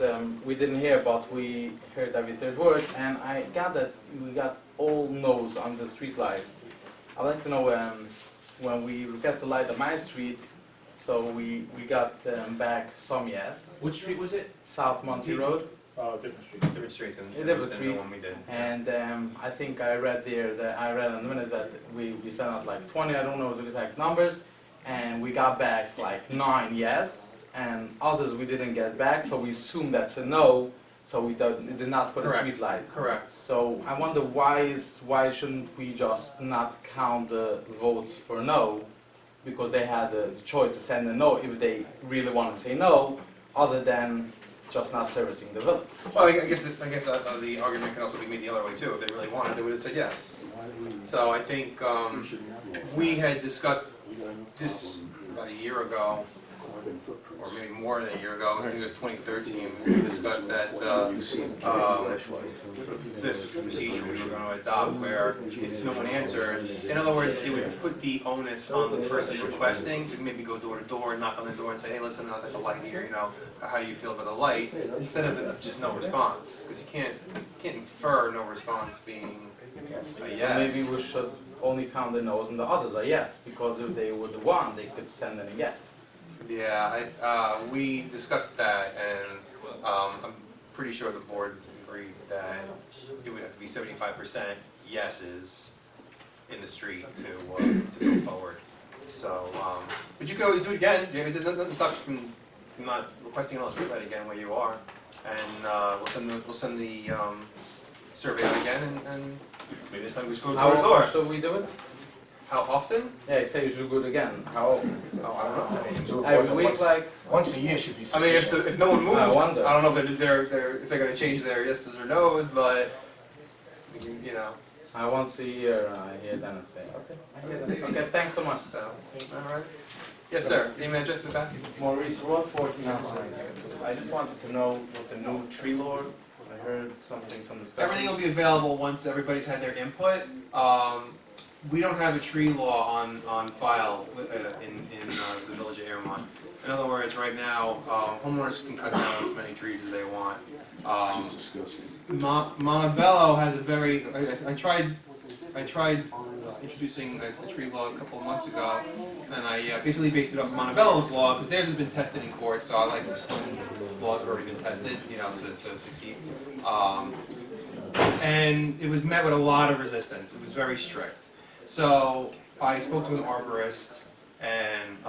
we didn't hear, but we heard every third word, and I got that we got all no's on the street lights. I'd like to know when we request to light on my street, so we got back some yes. Which street was it? South Muncie Road. Different street. Different street than, A different than street. the one we did. And I think I read there that I read on the minute that we sent out like 20, I don't know the exact numbers, and we got back like 9 yes, and others we didn't get back, so we assume that's a no, so we did not put Correct. a street light. Correct. So I wonder why shouldn't we just not count the votes for no, because they had the choice to send a no if they really want to say no, other than just not servicing the village. Well, I guess the argument can also be made the other way too. If they really wanted, they would have said yes. So I think we had discussed this about a year ago, or maybe more than a year ago. I think it was 2013. We discussed that this procedure we were going to adopt, where if no one answered, in other words, it would put the onus on the person requesting to maybe go door to door, knock on the door, and say, "Hey, listen, I've got the light here. You know, how do you feel about the light?" Instead of just no response, because you can't infer no response being a yes. Maybe we should only count the no's and the others are yes, because if they would want, they could send in a yes. Yeah, we discussed that, and I'm pretty sure the board agreed that it would have to be 75% yeses in the street to go forward. So, but you could always do it again. It doesn't stop you from not requesting another street light again where you are, and we'll send the survey out again, and maybe this time we just go door to How door. often should we do it? How often? Yeah, you say you should do it again. How often? Oh, I don't know. I mean, Every week, like? Once a year should be I mean, sufficient. if no one moved, I wonder. I don't know if they're going to change their yeses or nos, but you know. Once a year, I hear them and say, okay, I hear that. Okay, thanks so much. So, all right. Yes, sir. Name and address in the back. Maurice Roth, 14 outside. I just wanted to know what the new tree law. I heard some discussion. Everything will be available once everybody's had their input. We don't have a tree law on file in the village of Airmont. In other words, right now, homeowners can cut down as many trees as they want. Montebello has a very. I tried introducing a tree law a couple of months ago, and I basically based it off Montebello's law because theirs has been tested in court. So I like when laws have already been tested, you know, to succeed. And it was met with a lot of resistance. It was very strict. So I spoke to an arborist and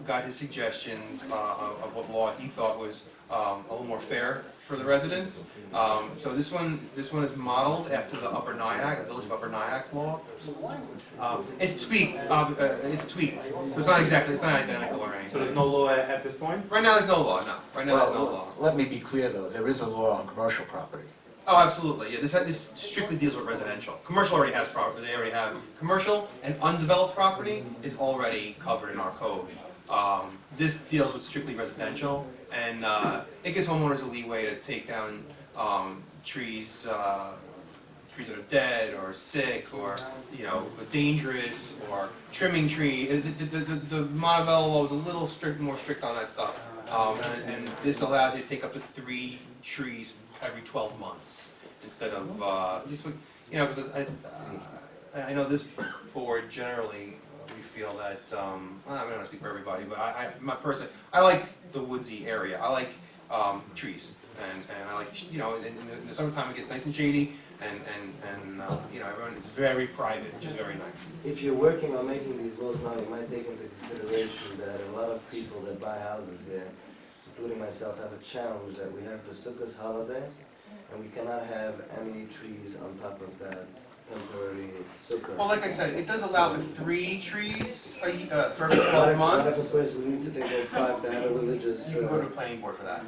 got his suggestions of what law he thought was a little more fair for the residents. So this one is modeled after the Upper Nyack, the Village of Upper Nyack's law. It's tweaked. It's tweaked. So it's not identical or anything. So there's no law at this point? Right now, there's no law. No. Right now, there's no law. Let me be clear though, there is a law on commercial property. Oh, absolutely. Yeah, this strictly deals with residential. Commercial already has property. They already have commercial and undeveloped property is already covered in our code. This deals with strictly residential, and it gives homeowners a leeway to take down trees that are dead or sick or dangerous, or trimming tree. The Montebello law is a little more strict on that stuff, and this allows you to take up to 3 trees every 12 months instead of because I know this board generally we feel that I'm not going to speak for everybody, but I like the woodsy area. I like trees, and I like in the summertime it gets nice and shady, and everyone is very private, which is very nice. If you're working on making these laws now, you might take into consideration that a lot of people that buy houses here, including myself, have a challenge that we have the Sukkot holiday, and we cannot have any trees on top of that temporary sukkah. Well, like I said, it does allow for 3 trees for every 12 What if months. a person needs to take out 5 to have a religious... You can go to a planning board for that.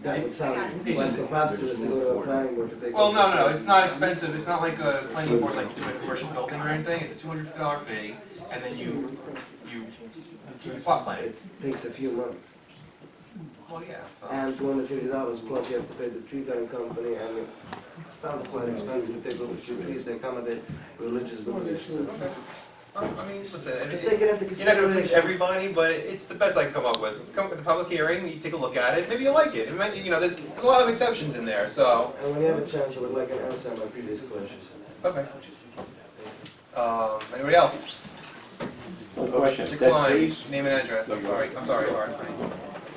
That would sound It's like just- the pastor is to go to a planning board to take Well, out no, it's not expensive. It's not like a planning board like you do a commercial building or anything. It's a $250 fee, and then you plot plan. It takes a few months. Well, yeah. So. And $250 plus you have to pay the tree cutting company, and it sounds quite expensive to take over 2 trees to accommodate religious beliefs. So. I mean, listen, Just take it into you're not going to please consideration. everybody, but it's the best I can come up with. Come up with the public hearing, you take a look at it, maybe you like it. It might, there's a lot of exceptions in there, so. And when you have a chance, I would like an answer on my previous question. Okay. Anybody else? Question. Mr. Klein, name and address. I'm sorry, Art.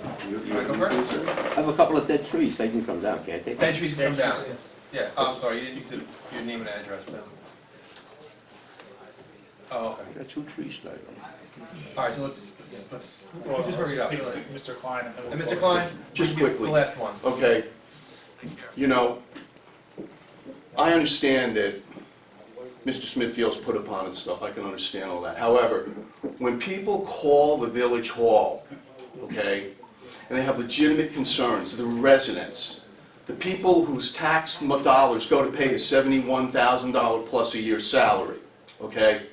Wanna go first? I have a couple of dead trees, they can come down, can't they? Dead trees can come down. Yeah, oh, I'm sorry, you didn't do your name and address though. Oh, okay. I got 2 trees tonight. All right, so let's Well, just let's hurry up. take Mr. Klein and then we'll And go Mr. to- Klein, Just you get quickly. the last one. Okay, you know, I understand that Mr. Smithfield's put upon and stuff, I can understand all that. However, when people call the village hall, okay, and they have legitimate concerns, the residents, the people whose tax dollars go to pay the $71,000 plus a year salary, okay?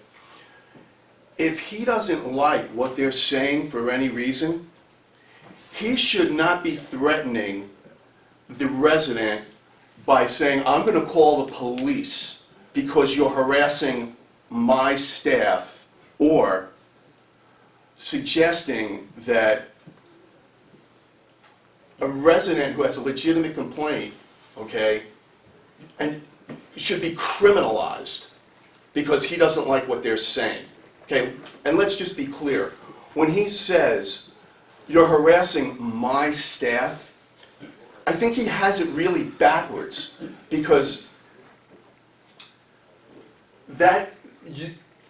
If he doesn't like what they're saying for any reason, he should not be threatening the resident by saying, I'm going to call the police because you're harassing my staff, or suggesting that a resident who has a legitimate complaint, okay, and should be criminalized because he doesn't like what they're saying. Okay, and let's just be clear. When he says, you're harassing my staff, I think he has it really backwards, because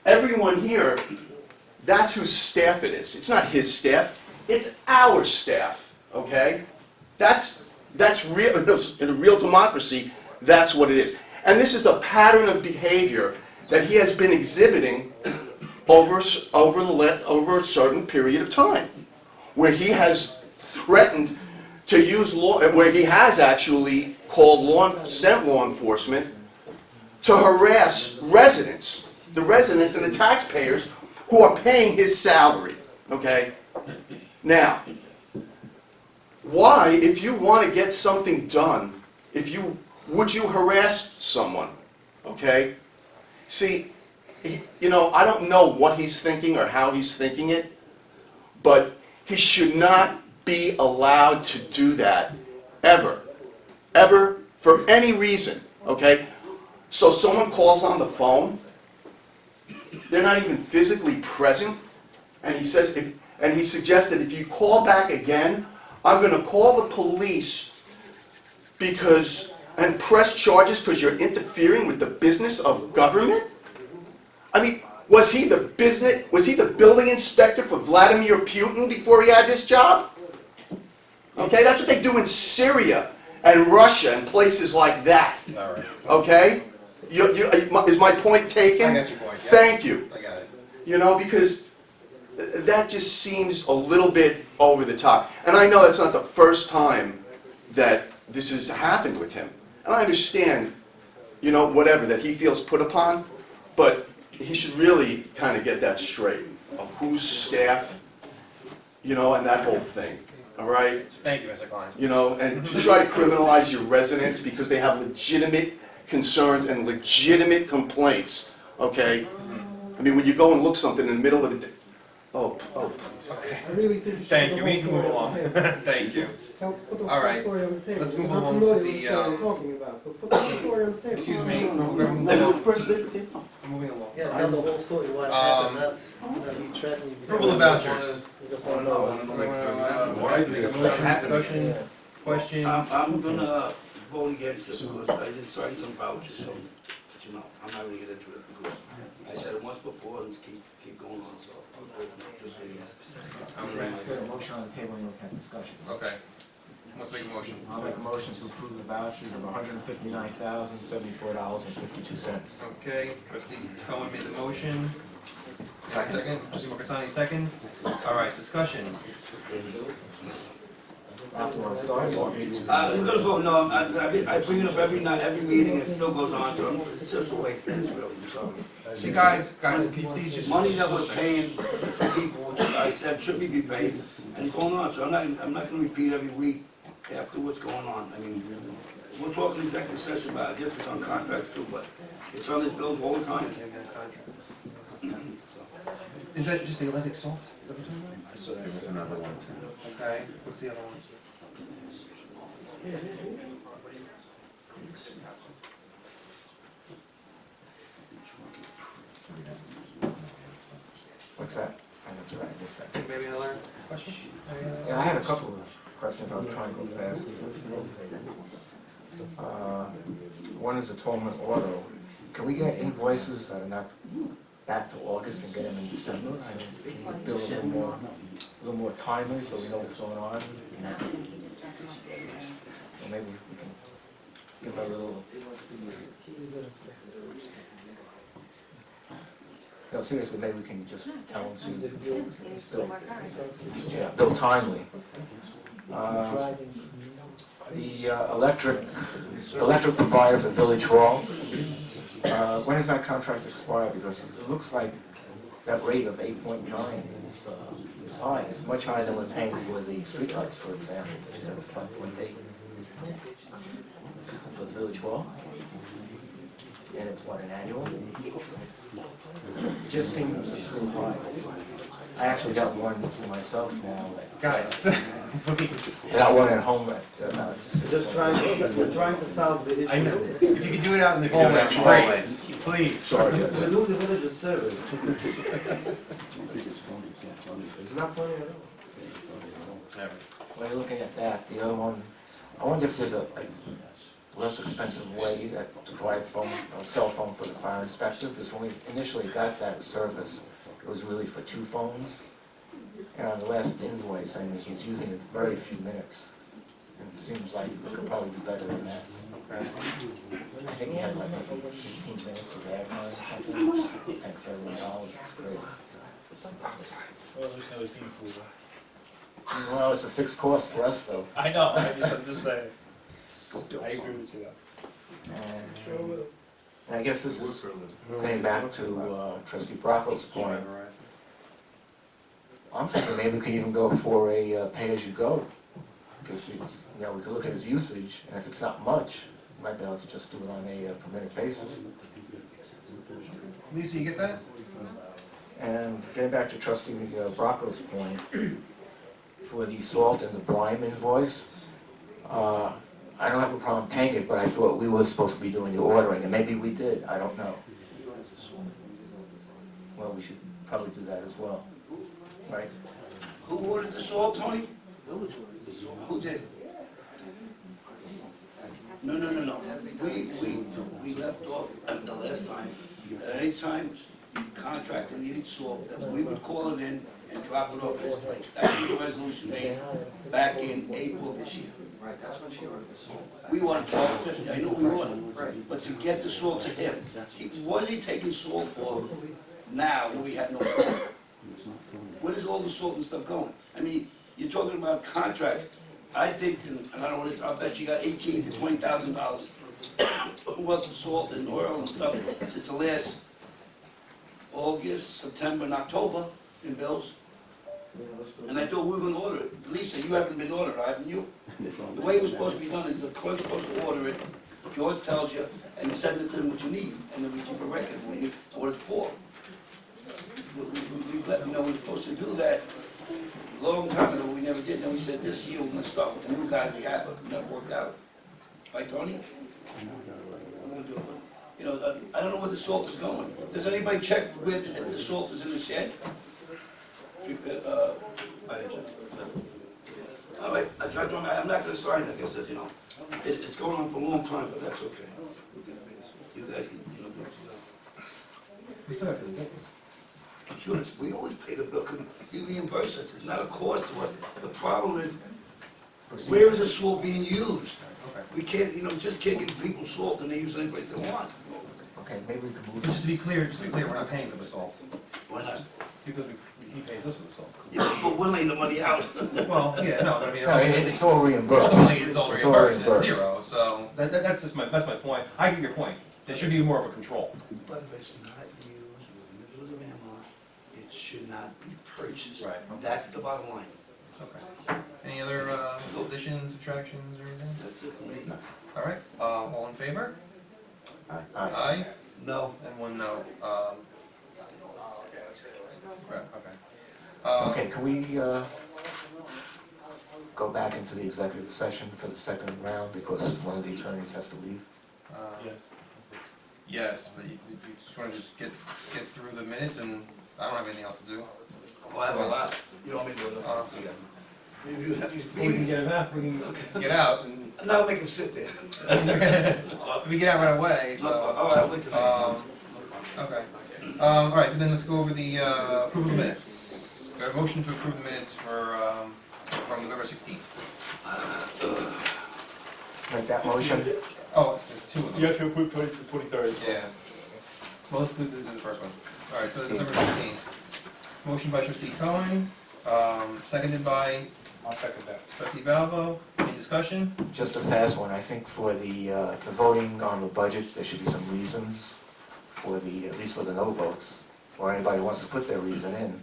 everyone here, that's whose staff it is. It's not his staff, it's our staff, okay? That's real, in a real democracy, that's what it is. And this is a pattern of behavior that he has been exhibiting over a certain period of time, where he has threatened to use law, where he has actually sent law enforcement to harass residents, the residents and the taxpayers who are paying his salary, okay? Now, why, if you want to get something done, would you harass someone, okay? See, I don't know what he's thinking or how he's thinking it, but he should not be allowed to do that, ever, for any reason, okay? So someone calls on the phone, they're not even physically present, and he suggests that if you call back again, I'm going to call the police and press charges because you're interfering with the business of government? I mean, was he the building inspector for Vladimir Putin before he had this job? Okay, that's what they do in Syria and Russia and places like that. All right. Okay? Is my point taken? I got your point. Yeah. Thank you. I got it. Because that just seems a little bit over the top. And I know that's not the first time that this has happened with him. And I understand, whatever, that he feels put upon, but he should really kind of get that straight, of whose staff, and that whole thing, all right? Thank you, Mr. Klein. And to try to criminalize your residents because they have legitimate concerns and legitimate complaints, okay? I mean, when you go and look something in the middle of the day, oh, please. Okay. I really think Thank you, we need to move along. Thank you. So put the All right. story on the table. Let's move I'm along to familiar with the, story I'm talking about. So put the story on the table. Excuse me, we're moving along. Yeah, tell the whole story, what happened, that he threatened you. Approval of vouchers. You just wanna know. Make a motion, discussion, questions? I'm gonna vote against it because I just signed some vouchers, so, I'm not gonna get into it because I said it once before and just keep going on, so I'll vote just say yes. Let's get a motion on the table and we'll have discussion. Okay. Let's make a motion. I'll make a motion to approve the vouchers of $159,074.52. Okay, trustee Cohen made the motion. Second, trustee Marcassani, second. All right, discussion. Afterwards, start. I'm gonna vote no, I bring it up every night, every meeting, it still goes on, so it's just a waste of this really, so. Hey, guys, can you please just... Money that we're paying to people, which I said should be paid, and it's going on, so I'm not gonna repeat every week after what's going on. I mean, we're talking executive session about, I guess it's on contracts too, but it's on these bills all the time. Is that just the Atlantic Salt? So there was another one. Okay, what's the other one? What's that? sorry, I missed that. Maybe another question? Yeah, I had a couple of questions, I'll try and go fast. One is atonement auto. Can we get invoices that are not back to August and get them in December? I mean, can you bill a little more timely so we know what's going on? No, he just dropped them off the other day. Or maybe we can give them a little... No, seriously, maybe we can just tell them to bill, yeah, bill timely. The electric provider for Village Hall, when does that contract expire? Because it looks like that rate of 8.9 is high. It's much higher than we're paying for the streetlights, for example, which is at 5.8 for the Village Hall. And it's what, an annual? It just seems a little high. I actually got one for myself now. Guys, please. I got one at home at We're trying to solve the issue. I know. If you could do it out in the hall, that'd be great. Please. Sorry, Judge. We're doing the village's service. It's not funny at all. While you're looking at that, the other one, I wonder if there's a less expensive way to provide a cell phone for the fire inspector, because when we initially got that service, it was really for 2 phones. And on the last invoice, I mean, he's using it very few minutes. And it seems like it could probably do better than that. I think he had like 15 minutes of airtime or something, and $31. It's great. Well, at least now he's being fooled. Well, it's a fixed cost for us, though. I know, I'm just saying. I agree with you though. And I guess this is getting back to Trustee Bracco's point. I'm thinking maybe we could even go for a pay-as-you-go. Just, we could look at his usage, and if it's not much, we might be able to just do it on a per-minute basis. Lisa, you get that? And getting back to Trustee Bracco's point, for the salt and the brine invoice, I don't have a problem paying it, but I thought we were supposed to be doing the ordering, and maybe we did, I don't know. Well, we should probably do that as well, right? Who ordered the salt, Tony? Village ordered the salt. Who did? No. We left off the last time. At any time the contractor needed salt, that we would call it in and drop it off at his place. That was the resolution made back in April this year. Right, that's when she ordered the salt. We wanted $12.50, I know we ordered, but to get the salt to him. What is he taking salt for now when we have no salt? Where does all the salt and stuff going? I mean, you're talking about contracts. I think, and I don't want to, I'll bet you got $18,000 to $20,000 worth of salt and oil and stuff since the last August, September, and October in bills. And I thought we were going to order it. Lisa, you haven't been ordered, haven't you? The way it was supposed to be done is the clerk's supposed to order it, George tells you, and send it to them what you need, and then we keep a record of what it's for. We were supposed to do that a long time ago, we never did. Then we said this year we're going to start with the new guy we had, but it never worked out. Right, Tony? We're going to do it. I don't know where the salt is going. Does anybody check where the salt is in the shed? I didn't check. All right, I'm not going to sign it. Like I said, it's going on for a long time, but that's okay. You guys can, do it. We still have to do it. Sure, we always pay the bill because you reimburse us. It's not a cost to us. The problem is, where is the salt being used? We can't, just can't give people salt and they use it any place they want. Okay, maybe we can move Just to be clear, we're not paying for the salt. Why not? Because he pays us for the salt. Yeah, but we're laying the money out. Well, yeah, no, but I mean. No, it's all reimbursed. Ultimately, it's all reimbursed, reimbursed. it's zero, so that's just that's my point. I get your point. There should be more of a control. But if it's not used within the village of Amherst, it should not be purchased. Right. That's the bottom line. Okay. Any other additions, subtractions, or anything? That's it for me. All right, all in favor? Aye. Aye? No. And one no. Right, okay. Okay, can we go back into the executive session for the second round because one of the attorneys has to leave? Yes. Yes, but you just wanna just get through the minutes, and I don't have anything else to do. Oh, I have a lot. You don't want me to go Uh, there? Maybe you have these We can meetings. get him out, we can get out, and No, make him sit there. we get out right away, so. All right, wait till next time. Okay. All right, so then let's go over the approval of the minutes. We have a motion to approve the minutes from November 16th. Make that motion. Oh, there's two of them. You have to approve the 23rd. Yeah. Well, let's do the first one. All right, so November 16th. Motion by trustee Cohen, seconded by I'll second that. trustee Valvo. Any discussion? Just a fast one, I think for the voting on the budget, there should be some reasons for the, at least for the no votes, or anybody who wants to put their reason in.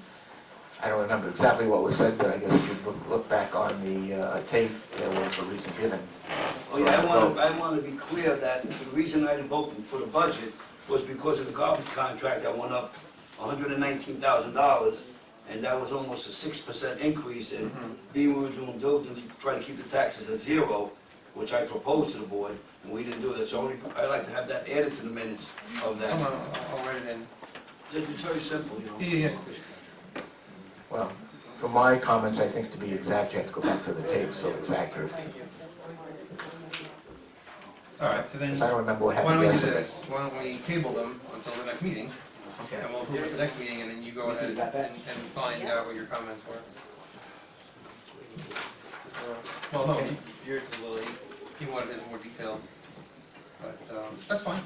I don't remember exactly what was said, but I guess if you look back on the tape, there was a reason given. Oh, yeah, I want to be clear that the reason I didn't vote for the budget was because of the garbage contract that went up $119,000, and that was almost a 6% increase, and being we were doing diligently to try to keep the taxes at zero, which I proposed to the board, and we didn't do that, so I'd like to have that added to the minutes of that. Come on, I'll write it in. It's very simple, you know. Yeah. Well, for my comments, I think to be exact, you have to go back to the tape, so it's accurate. All right, so then, Because I don't remember what why happened don't we do yesterday. this? Why don't we table them until the next meeting? Okay. And we'll approve it at the next meeting, and then you go ahead and find out what your comments were. Well, no, yours is a little, he wanted his more detailed, but, that's fine.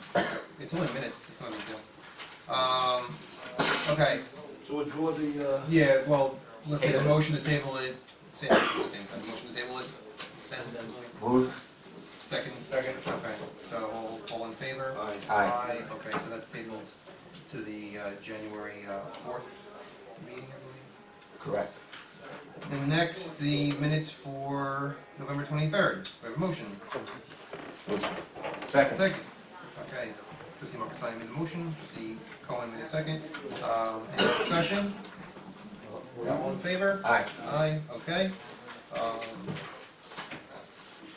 It's only minutes, it's not a big deal. Okay, So withdraw the, yeah, well, let's get a motion to table it, same time, motion to table it, Moved. second, okay, so all in favor? Aye. Okay, so that's tabled to the January 4th meeting, I believe. Correct. And next, the minutes for November 23rd. We have a motion. Second. Second. Okay. Trustee Marcusani made the motion. Trustee Cohen made a second. Any discussion? All in favor? Aye. Aye. Okay.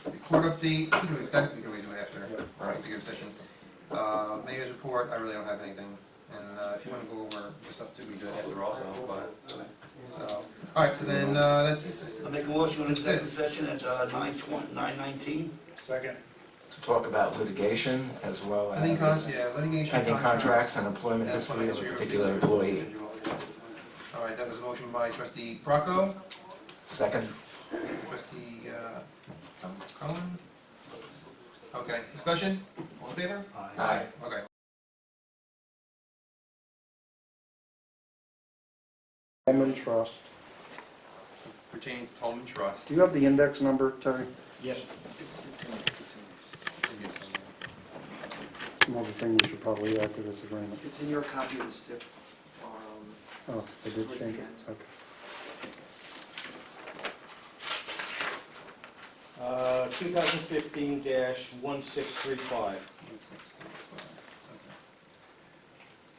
The court update. We can always do it after. All right. Executive session. Mayor's report. I really don't have anything. And if you want to go over the stuff too, we do it after also. But so, all right. So then that's. I make a motion on executive session at 9:19. Second. To talk about litigation as well Litigation, pending contracts and employment history of a particular employee. All right, that was a motion by trustee Bracco, Second. trustee Cohen. Okay, discussion? All in favor? Aye. Okay. Tolman Trust. Pertaining to Tolman Trust. Do you have the index number, Terry? Yes. Another thing we should probably add to this agreement. It's in your copy of the STIP. Oh, they did change it, okay. 2015-1635.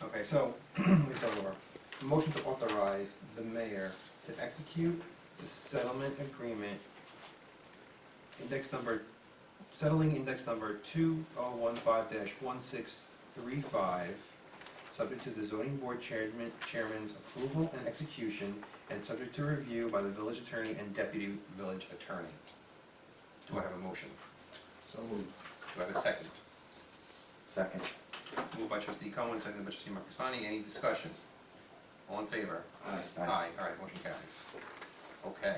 Okay, so, let me start over. Motion to authorize the mayor to execute the settlement agreement, settling index number 2015-1635, subject to the zoning board chairman's approval and execution, and subject to review by the village attorney and deputy village attorney. Do I have a motion? So moved. Do I have a second? Second. Moved by trustee Cohen, seconded by trustee Marcusani. Any discussion? All in favor? Aye. Aye. All right, motion carries. Okay.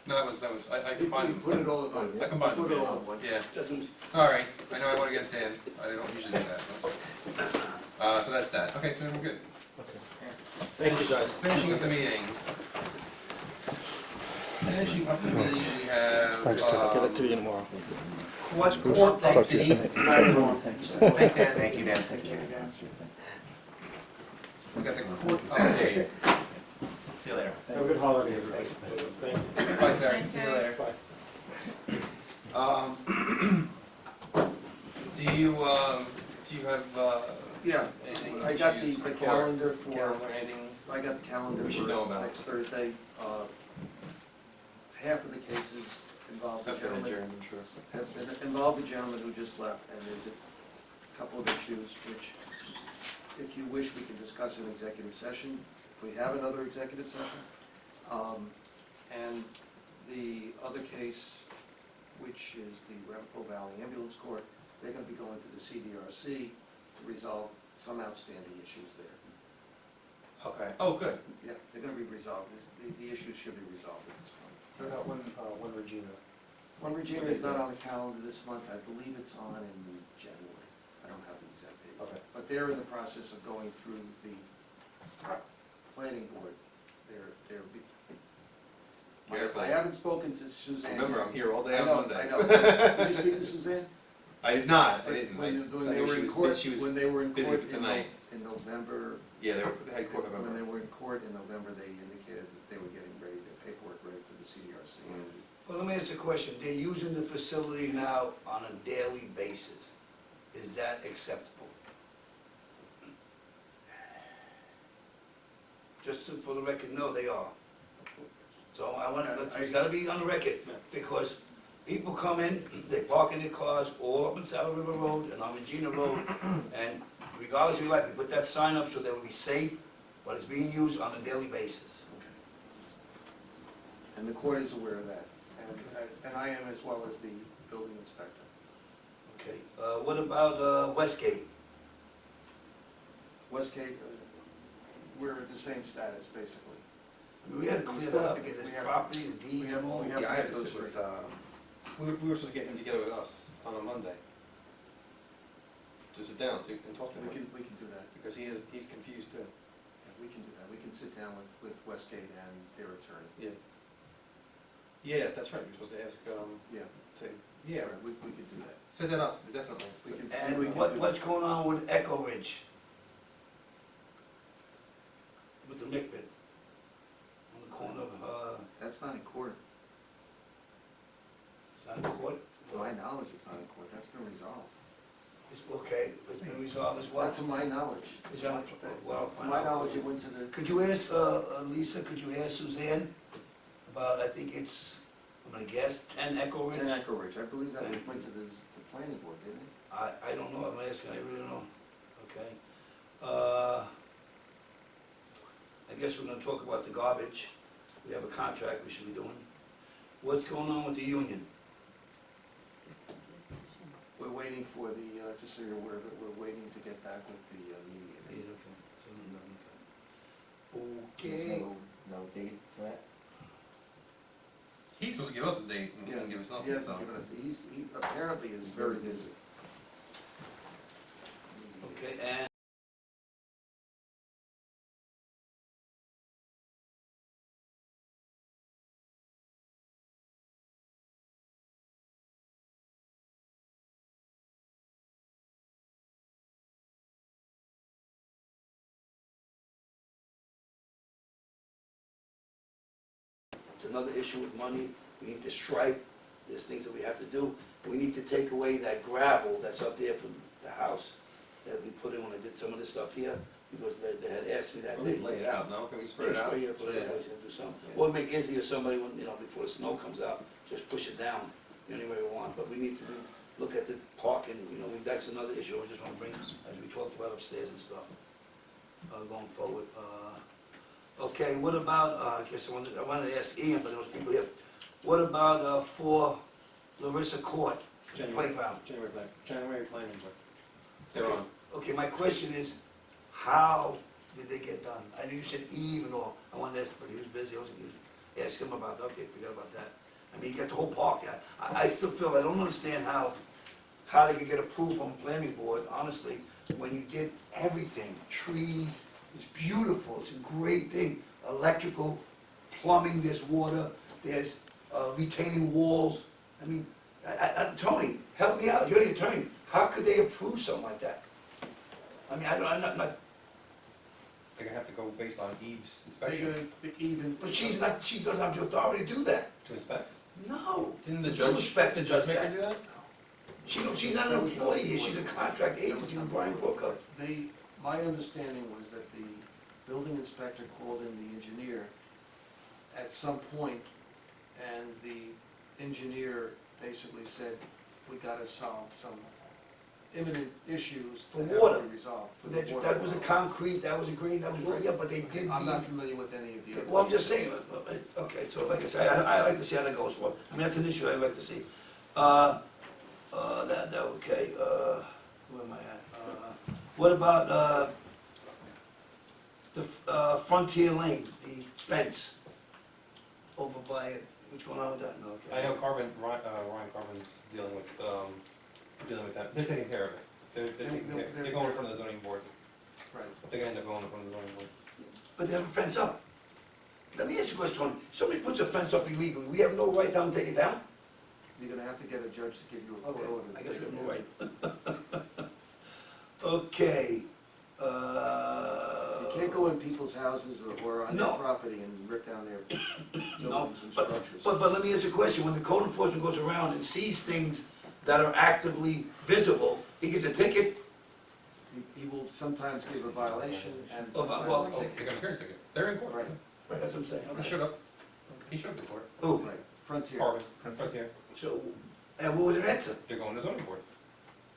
No, that was, I combined them. Put it all in one. I combined them, Put it all in one. yeah. Doesn't, Sorry, I know I went against Dan. I don't usually do that. But, so that's that. Okay, so we're good. Thank you, guys. Finishing up the meeting. Finishing up the meeting, we have, Give it to you tomorrow. court update. Thanks, Dan. Thank you, Dan. Take care. We got the court update. See you later. Have a good holiday, everybody. Thank you. Bye, Terry. See you later. Do you have, Yeah, anything I got issues the for calendar Carol for, or anything? I got the calendar We should for know about. next Thursday. Half of the cases involve involve the gentleman. Involve the gentleman who just left, and there's a couple of issues which, if you wish, we can discuss in executive session, if we have another executive session. And the other case, which is the Ramapo Valley Ambulance Corps, they're gonna be going to the CDRC to resolve some outstanding issues there. Okay, oh, good. Yeah, they're gonna be resolved, the issues should be resolved at this point. What about when Regina? One Regina is not on the calendar this month, I believe it's on in January, I don't have the exact date. Okay. But they're in the process of going through the planning board, they're. Careful. I haven't spoken to Suzanne. Remember, yet. I'm here all day on I know, Mondays. I know. Did you speak to Suzanne? I did not, I didn't. When I they were in court, when they were in busy court for tonight. in November. Yeah, they had court in When November. they were in court in November, they indicated that they were getting ready, their paperwork ready for the CDRC. Well, let me ask you a question. They're using the facility now on a daily basis. Is that acceptable? Just for the record, no, they are. So I want, it's gotta be on the record, because people come in, they park in their cars all up on Saddle River Road and on Regina Road, and regardless of your life, we put that sign up so they will be safe, but it's being used on a daily basis. And the court is aware of that, and I am as well as the building inspector. Okay, what about Westgate? Westgate, we're at the same status, basically. I mean, we had to clear that up, get this property, the deeds and all. we have Yeah, I to had get to those sit with, straight. we were supposed to get him together with us on a Monday. To sit down and talk to him. We can do that. Because he's confused too. Yeah, we can do that. We can sit down with Westgate and their attorney. Yeah. Yeah, that's right, you're supposed to ask, Yeah. yeah, Right, we could do that. set that up, definitely. We can, And we can do what's going on with Echo Ridge? With the mikveh? On the corner of, That's not in court. it's not in court? To my knowledge, it's not in court. That's been resolved. It's okay, it's been resolved as well? Not to my knowledge. Is that, well, To my knowledge, it went to the, Could you ask, Lisa, could you ask Suzanne about, I think it's, I'm gonna guess, 10 Echo Ridge? 10 Echo Ridge. I believe that went to the planning board, didn't it? I don't know, I'm asking, I really don't know. Okay. I guess we're gonna talk about the garbage. We have a contract we should be doing. What's going on with the union? We're waiting for the, just so you're aware of it, we're waiting to get back with the union. Okay. There's no date for that? He's supposed to give us a date and he didn't give us He nothing, so. hasn't given us, he apparently is very busy. Okay, and it's another issue with money. We need to stripe. There's things that we have to do. We need to take away that gravel that's up there from the house that we put in when I did some of this stuff here, because they had asked me that. Let me lay it out now, can we spread it out? Spray it, put it, Yeah. do something. Yeah. Or make it easier, somebody, when, you know, before the snow comes out, just push it down any way we want. But we need to look at the parking, you know, that's another issue I just want to bring, as we talked about upstairs and stuff, going forward. Okay, what about, I guess I wanted to ask Ian, but there was people here. What about for Larissa Court playground? January planning board. They're on. Okay, my question is, how did they get done? I know you said Eve and all, I wanted to ask, but he was busy, I wasn't gonna ask him about that, okay, forget about that. I mean, you got the whole park there. I still feel, I don't understand how they could get approved from the planning board, honestly, when you did everything, trees, it's beautiful, it's a great thing, electrical, plumbing, there's water, there's retaining walls. I mean, Tony, help me out, you're the attorney, how could they approve something like that? I mean, I'm not, They're gonna have to go based on Eve's inspection. but she doesn't have the authority to do that. To inspect? No. Didn't the She'll judge, inspect the it, judge does make her that. do that? She's not an employee here, she's a contract agency in Bryan Brook. My understanding was that the building inspector called in the engineer at some point, and the engineer basically said, we gotta solve some imminent issues For that have water. to be resolved. For the water. That was a concrete, that was a green, that was, yeah, but they did I'm the. not familiar with any of the other. Well, I'm just saying, okay, so like I say, I like to see how that goes for. I mean, that's an issue I'd like to see. Okay, where am I at? What about, the Frontier Lane, the fence over by, what's going on with that? No, okay. I know Ryan Carvin's dealing with that. They're taking care of it. They're going in front of the zoning board. Right. They're gonna end up going in front of the zoning board. But they have a fence up. Let me ask you a question, Tony. Somebody puts a fence up illegally, we have no right to take it down? You're gonna have to get a judge to give you a court Okay, order. I guess we have no right. Okay, You can't go in people's houses or on their No. property and rip down their No, buildings and structures. but let me ask you a question, when the code enforcement goes around and sees things that are actively visible, he gets a ticket? He will sometimes give a violation and Oh, sometimes well, a ticket. They got a hearing ticket. They're in court. Right. Right, that's what I'm saying. He showed up. He showed up to court. Who? Right, Frontier. Carvin, Frontier. So, and what was their answer? They're going to zoning board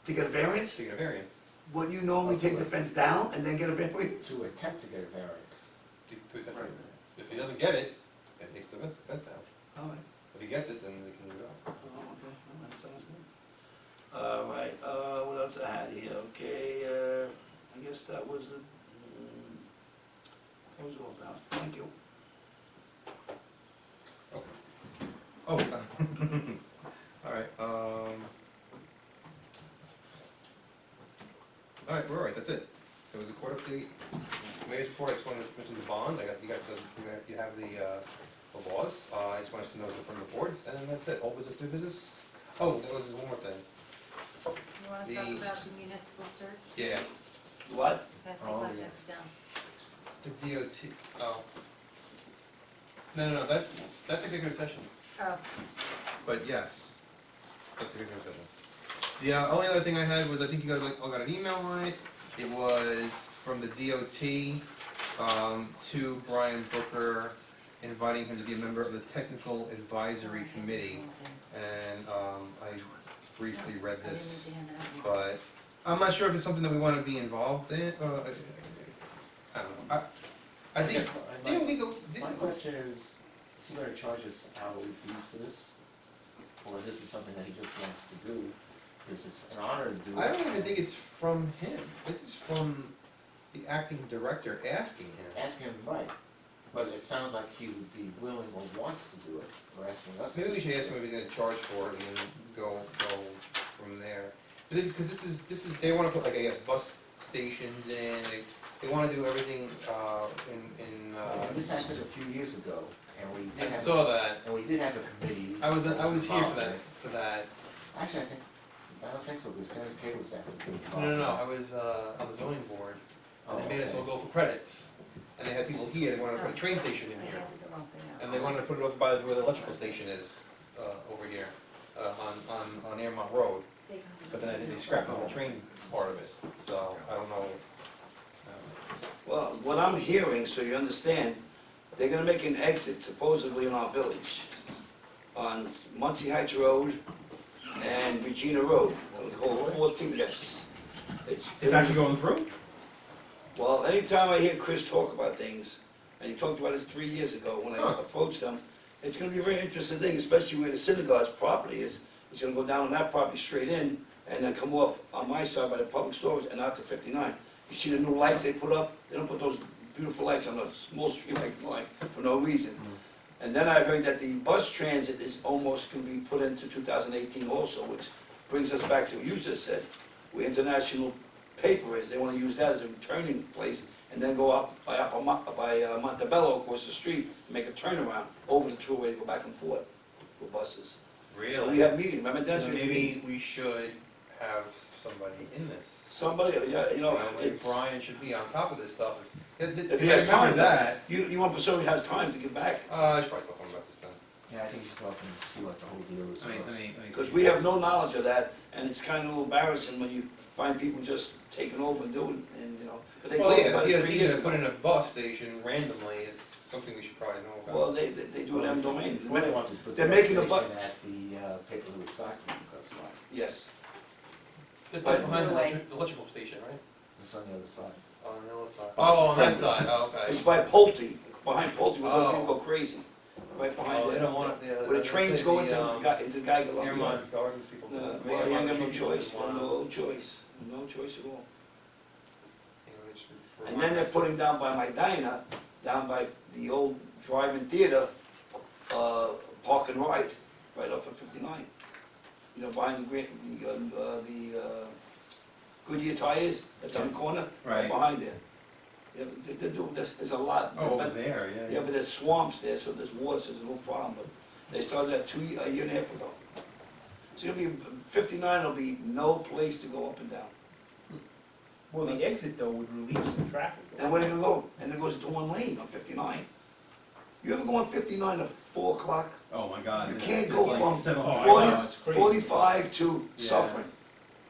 To get a variance? to get a variance. Would you normally take the fence down and then get a variance? To attempt to get a variance. To attempt a variance. If he doesn't get it, then he takes the fence down. All right. If he gets it, then they can move it up. Oh, okay, all right, sounds good. All right, what else I had here, okay, I guess that was the, that was all about, thank you. Oh, all right, all right, we're all right, that's it. There was a court update, mayor's report, I just wanted to mention the bond, you have the laws, I just want us to know it's in front of the boards, and that's it, old business, new business. Oh, there was one more thing, You wanna talk The- about the municipal search? yeah, What? Pass Oh, that yeah. down. the DOT, oh. No, that's executive session. Oh, But yes, that's a good session. The only other thing I had was I think you guys all got an email on it. It was from the DOT to Brian Booker, inviting him to be a member of the Technical Advisory Committee. And I briefly read this, but I'm not sure if it's something that we want to be involved in. I don't know. I think didn't we go? My question is he gonna charge us hourly fees for this? Or this is something that he just wants to do, because it's an honor to do it? I don't even think it's from him. This is from the acting director asking him. Asking him, right, but it sounds like he would be willing or wants to do it, or asking us. to Maybe we do should it. ask him if he's gonna charge for it and then go from there. Because this is, they wanna put like, I guess, bus stations in, they wanna do everything, This happened a few years ago, and we I did have. saw that. And we did have a committee. I was here involved in it. for that. Actually, I don't think so, because Dennis Kay was there. No, I was, on the zoning board, and they made us all go for credits. And they had people here, they wanted to put a train station in here. And they wanted to put it over by where the electrical station is, over here, on Airmont Road. But then I think they scrapped the whole train part of it, so I don't know. Well, what I'm hearing, so you understand, they're gonna make an exit supposedly in our village on Muncie Heights Road and Regina Road, called 14, yes. It's actually going through? Well, anytime I hear Chris talk about things, and he talked about this 3 years ago when I approached him, it's gonna be a very interesting thing, especially where the synagogue's property is. It's gonna go down on that property straight in, and then come off on my side by the public storage and out to 59. You see the new lights they put up? They don't put those beautiful lights on a small street like mine for no reason. And then I heard that the bus transit is almost going to be put into 2018 also, which brings us back to what you just said, where International Paper is. They want to use that as a returning place and then go up by Montebello across the street and make a turnaround over the thruway to go back and forth with buses. Really? So we have meetings, remember that? So maybe we should have somebody in this. Somebody, yeah, you know, Like it's, Brian should be on top of this stuff. if he has time, that. you want somebody who has time to get back. I should probably talk to him about this then. Yeah, I think you should talk and see what the whole deal is. Let me Because see. we have no knowledge of that, and it's kind of a little embarrassing when you find people just taking over and doing, and, you know, but they Well, talked yeah, about if it the 3 idea years to put ago. in a bus station randomly, it's, something we should probably know about. Well, they do an M domain. Before they wanted to put the They're making a registration bu- at the paper recycling lot. Yes. That's But- behind the electrical station, right? It's on the other side. On the other side. Oh, on that side, oh, okay. It's by Pulte, behind Pulte, where Oh. people go crazy. Right behind Oh, there. they don't want it, Where the trains go into the Geiger. Airmont Gardens people. Well, you ain't got no choice, no choice at all. And then they're putting down by my diner, down by the old drive-in theater, park and ride, right off of 59. You know, behind the Goodyear tires, that's on the corner, Right. behind there. Yeah, they're doing this, there's a lot. Oh, over but- there, yeah. Yeah, but there's swamps there, so there's water, so there's no problem, but they started that a year and a half ago. So it'll be, 59 will be no place to go up and down. Well, the exit though would release the traffic. And where they gonna go? And it goes into one lane on 59. You ever go on 59 at 4 o'clock? Oh, my God. You it's- can't it's go like from 7 Oh, I 40, know, it's crazy. 45 to Yeah. suffering.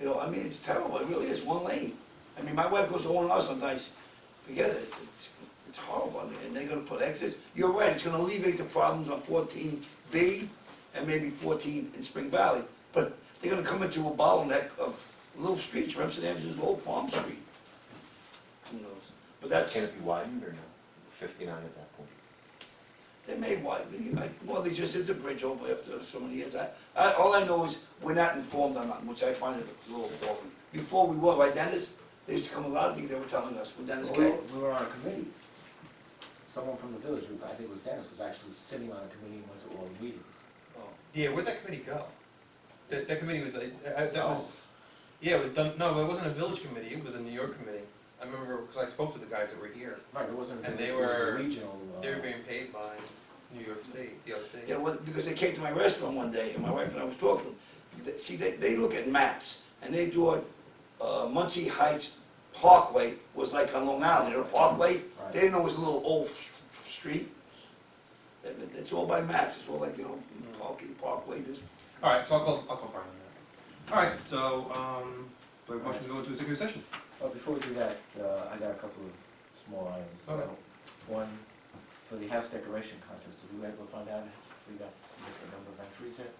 You know, I mean, it's terrible, it really is, one lane. I mean, my wife goes to one house sometimes, forget it, it's horrible, and they're gonna put exits. You're right, it's gonna alleviate the problems on 14B and maybe 14 in Spring Valley, but they're gonna come into a bottleneck of little streets, Remsen Avenue, Old Farm Street. Who knows? But that's, Can it be widened or no? 59 at that point. they may widen, well, they just did the bridge over after so many years. All I know is we're not informed on that, which I find it a little boring. Before we were, right, Dennis? There used to come a lot of things they were telling us, when Dennis Well, came. we were on a committee. Someone from the village, I think it was Dennis, was actually sitting on a committee and went to all the meetings. Yeah, where'd that committee go? That committee was, that Oh. was, yeah, it was done, no, it wasn't a village committee, it was a New York committee. I remember, because I spoke to the guys that were here, Right, it wasn't, And they it was were- a regional. they were being paid by New York State, the other state. Yeah, well, because they came to my restaurant one day, and my wife and I was talking. See, they look at maps, and they thought Muncie Heights Parkway was like on Long Island, you know, Parkway. Right. They didn't know it was a little old street. It's all by maps, it's all like, you know, Parkway, this. All right, so I'll confirm on that. All right, so, do I have a motion to go into executive session? Well, before we do that, I got a couple of small items. Okay. One, for the house decoration contest, did we ever find out if we got a significant number of entries yet?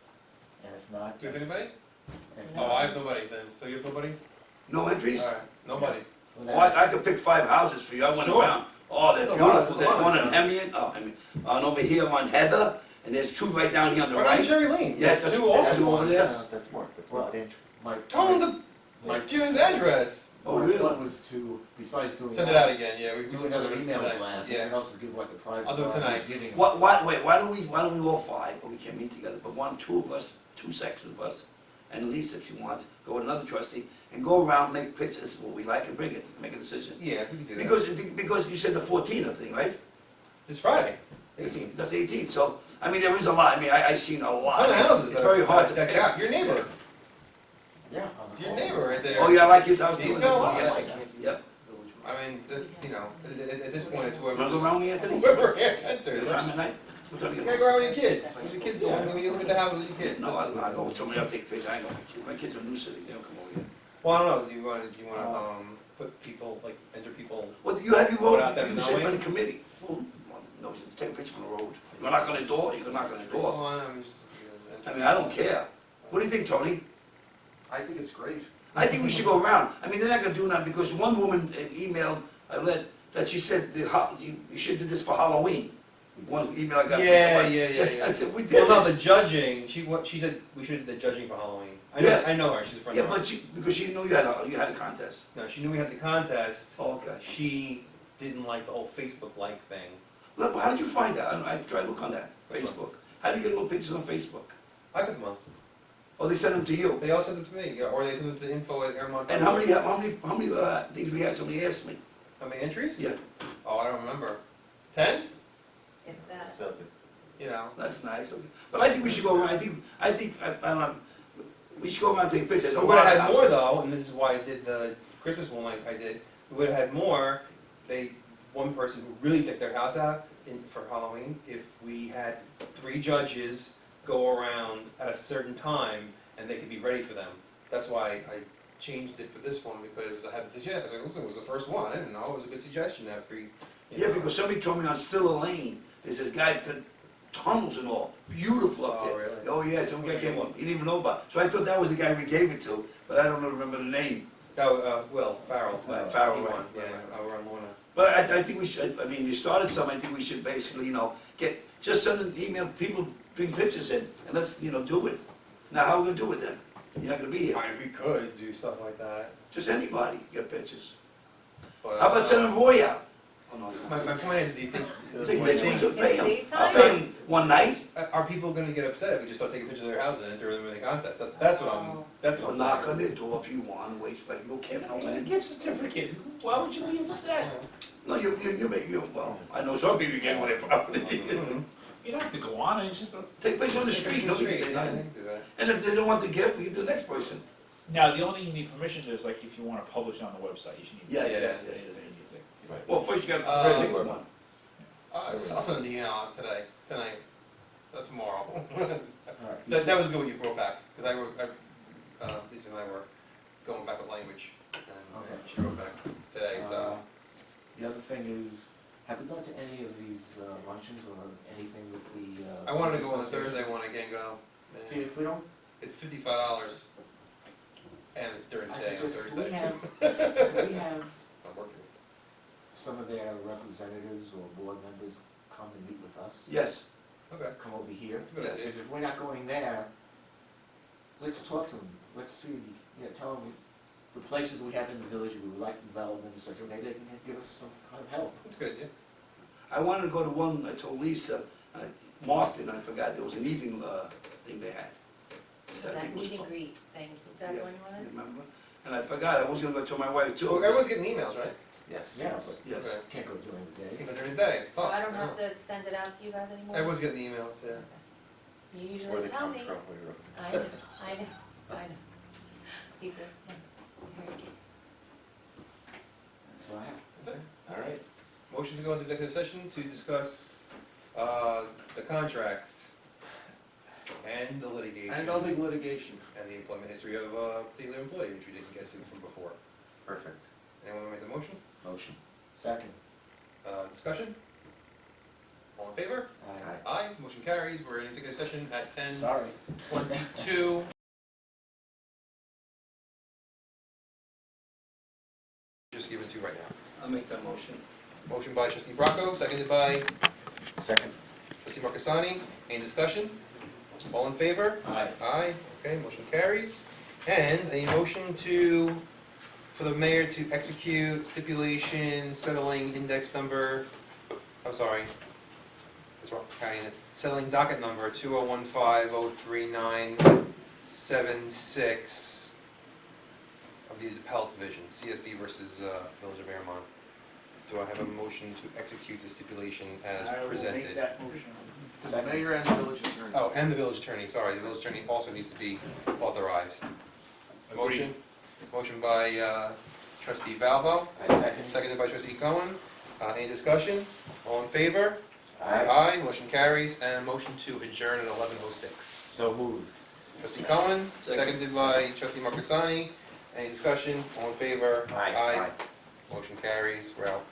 And if not. Do you have anybody? if Oh, not- I have nobody then, so you have nobody? No entries? All right, nobody. well, Oh, I could pick 5 houses for you, I went Sure. around. Oh, they're There's a beautiful, lot of there's one on houses. Hemian, and over here on Heather, and there's 2 right down here on the Right on right. Cherry Lane. Yes, There's that's 2 that's awesome 2 over ones. there. That's Mark, that's Well, Mark Antrim. My, Tell him to, my, give his address. Oh, my really? plan was to, besides doing. Send it out again, yeah. We Do another can email tonight. blast, Yeah. and also give what the prizes I'll do it are, tonight. who's giving them. Wait, why don't we all 5, but we can't meet together, but 1, 2 of us, 2 sets of us, and Lisa, if you want, go with another trustee, and go around, make pictures, what we like, and bring it, make a decision. Yeah, we can do that. Because you said the 14th thing, right? It's Friday, 18th. That's 18th, so, I mean, there is a lot, I mean, I seen a lot. Ton of houses. It's very hard to that pick. got your neighbor. Yeah. on the Your whole. neighbor right there. Oh, yeah, I like his house. He's too. got a lot. Yes, yep. I mean, you know, at this point, it's whoever. Wanna go around me, Anthony? Whoever answers. Is that midnight? What time You you gotta go? go around with your kids. Where's your kids going? When you look at the houses with your kids. No, I go with somebody else take pictures, I ain't got my kids, my kids are in New City, they don't come over here. Well, I don't know, do you wanna, put people, like, enter people? What, you have, Without them you said by knowing? the committee. Well, no, you take a picture from the road. If you're not gonna door, you're not gonna door. Well, I'm just. I mean, I don't care. What do you think, Tony? I think it's great. I think we should go around. I mean, they're not gonna do that because one woman emailed, I read, that she said, you should do this for Halloween. One email I got. from somebody. I said, we did Well, no, it. the judging, she said we should do the judging for Halloween. Yes. I know her, she's a friend Yeah, of mine. but because she knew you had a contest. No, she knew we had the contest. Oh, okay. She didn't like the whole Facebook-like thing. Look, how did you find that? I tried to look on that, Facebook. How do you get little pictures on Facebook? I put them on. Oh, they send them to you? They all sent them to me, yeah, or they sent them to info@airmont. And how many things we had, somebody asked me? How many entries? Yeah. Oh, I don't remember. 10? If that. You know. That's nice. Okay. But I think we should go around, I don't know, we should go around and take pictures. We would have had more though, and this is why I did the Christmas one like I did. We would have had more. One person who really decked their house out for Halloween. If we had 3 judges go around at a certain time, and they could be ready for them. That's why I changed it for this one because I had to suggest. I was like, listen, it was the first one. I didn't know. It was a good suggestion to have 3 Yeah, because somebody told me on Stiller Lane, there's this guy put tunnels and all, beautiful up there. Oh, really? Oh, yeah, some guy came up, he didn't even know about it. So I thought that was the guy we gave it to, but I don't remember the name. Oh, Will Farrell. Farrell, He won, right. yeah, over on Lorna. But I think we should, I mean, you started something, I think we should basically, just send an email, people bring pictures in, and let's, do it. Now, how are we gonna do it then? You're not gonna be here. I mean, we could do stuff like that. Just anybody get pictures. But, How about sending Roy out? Oh, no. My point is, do you think, Take do you pictures, think, pay him. Daytime? I'll pay him one night. are people gonna get upset if we just start taking pictures of their houses and enter them in the contest? That's what I'm I'll knock on their door if you want, waste like, no camp, no man. Gift certificate, why would you be upset? No, you make, well, I know some people get with their property. You don't have to go on, it's just, Take a picture on the street, nobody can say nothing. And if they don't want the gift, we give it to the next person. now, the only thing you need permission to is like if you wanna publish it on the website, you should need. Yes, Yeah, yes, yeah, yes. yeah. Well, first you gotta pick one. I'll send an email out tonight, tomorrow. Alright. That was good what you brought back, because Lisa and I were going back with language, and Okay. she wrote back today, so. The other thing is, have we gone to any of these luncheons or anything with the? I wanted to go on a association? Thursday one, I can't go. See, if we don't, It's $55, and it's during the I day on suggest, we Thursday. have I'm working. some of their representatives or board members come and meet with us. Yes. Okay. Come over here. Good idea. Because if we're not going there, let's talk to them. Let's see, tell them the places we have in the village we would like development, et cetera. Maybe they can give us some kind of help. That's a good idea. I wanted to go to one, I told Lisa, I marked it, and I forgot, there was an evening thing they had. So I That think it was meet and fun. greet thing, is that Yeah. one you wanted? Remember? And I forgot, I was gonna go tell my wife too. Well, everyone's getting emails, right? Yes. Yeah, but Yes. Okay. can't go during the You day. can go during the day, it's So tough. I don't have to send it out to you guys anymore? Everyone's getting the emails, yeah. You Where usually they tell come me. from, where you're- I know. He says, thanks. Very good. So I have. That's it. All right. Motion to go into executive session to discuss the contract and the litigation. And all the litigation. And the employment history of a particular employee, which we didn't get to from before. Perfect. Anyone want to make the motion? Motion. Second. Discussion? All in favor? Aye. Aye. Motion carries. We're in executive session at 10:22. Sorry. Just give it to you right now. I'll make that motion. Motion by trustee Bracco, seconded by Second. trustee Marcassani. Any discussion? All in favor? Aye. Aye. Okay, motion carries. And a motion for the mayor to execute stipulation settling index number, I'm sorry, what's wrong, carrying it, settling docket number 2015-03976 of the Appellate Division, CSB versus Village of Airmont. Do I have a motion to execute the stipulation as I will presented? make that motion. The mayor and the village attorney. Oh, and the village attorney, sorry, the village attorney also needs to be authorized. Motion by trustee Valvo, I second. seconded by trustee Cohen. Any discussion? All in favor? Aye. Aye, motion carries, and motion to adjourn at 11:06. So moved. Trustee Cohen, seconded by trustee Marcassani. Any discussion? All in favor? Aye. Motion carries, we're out.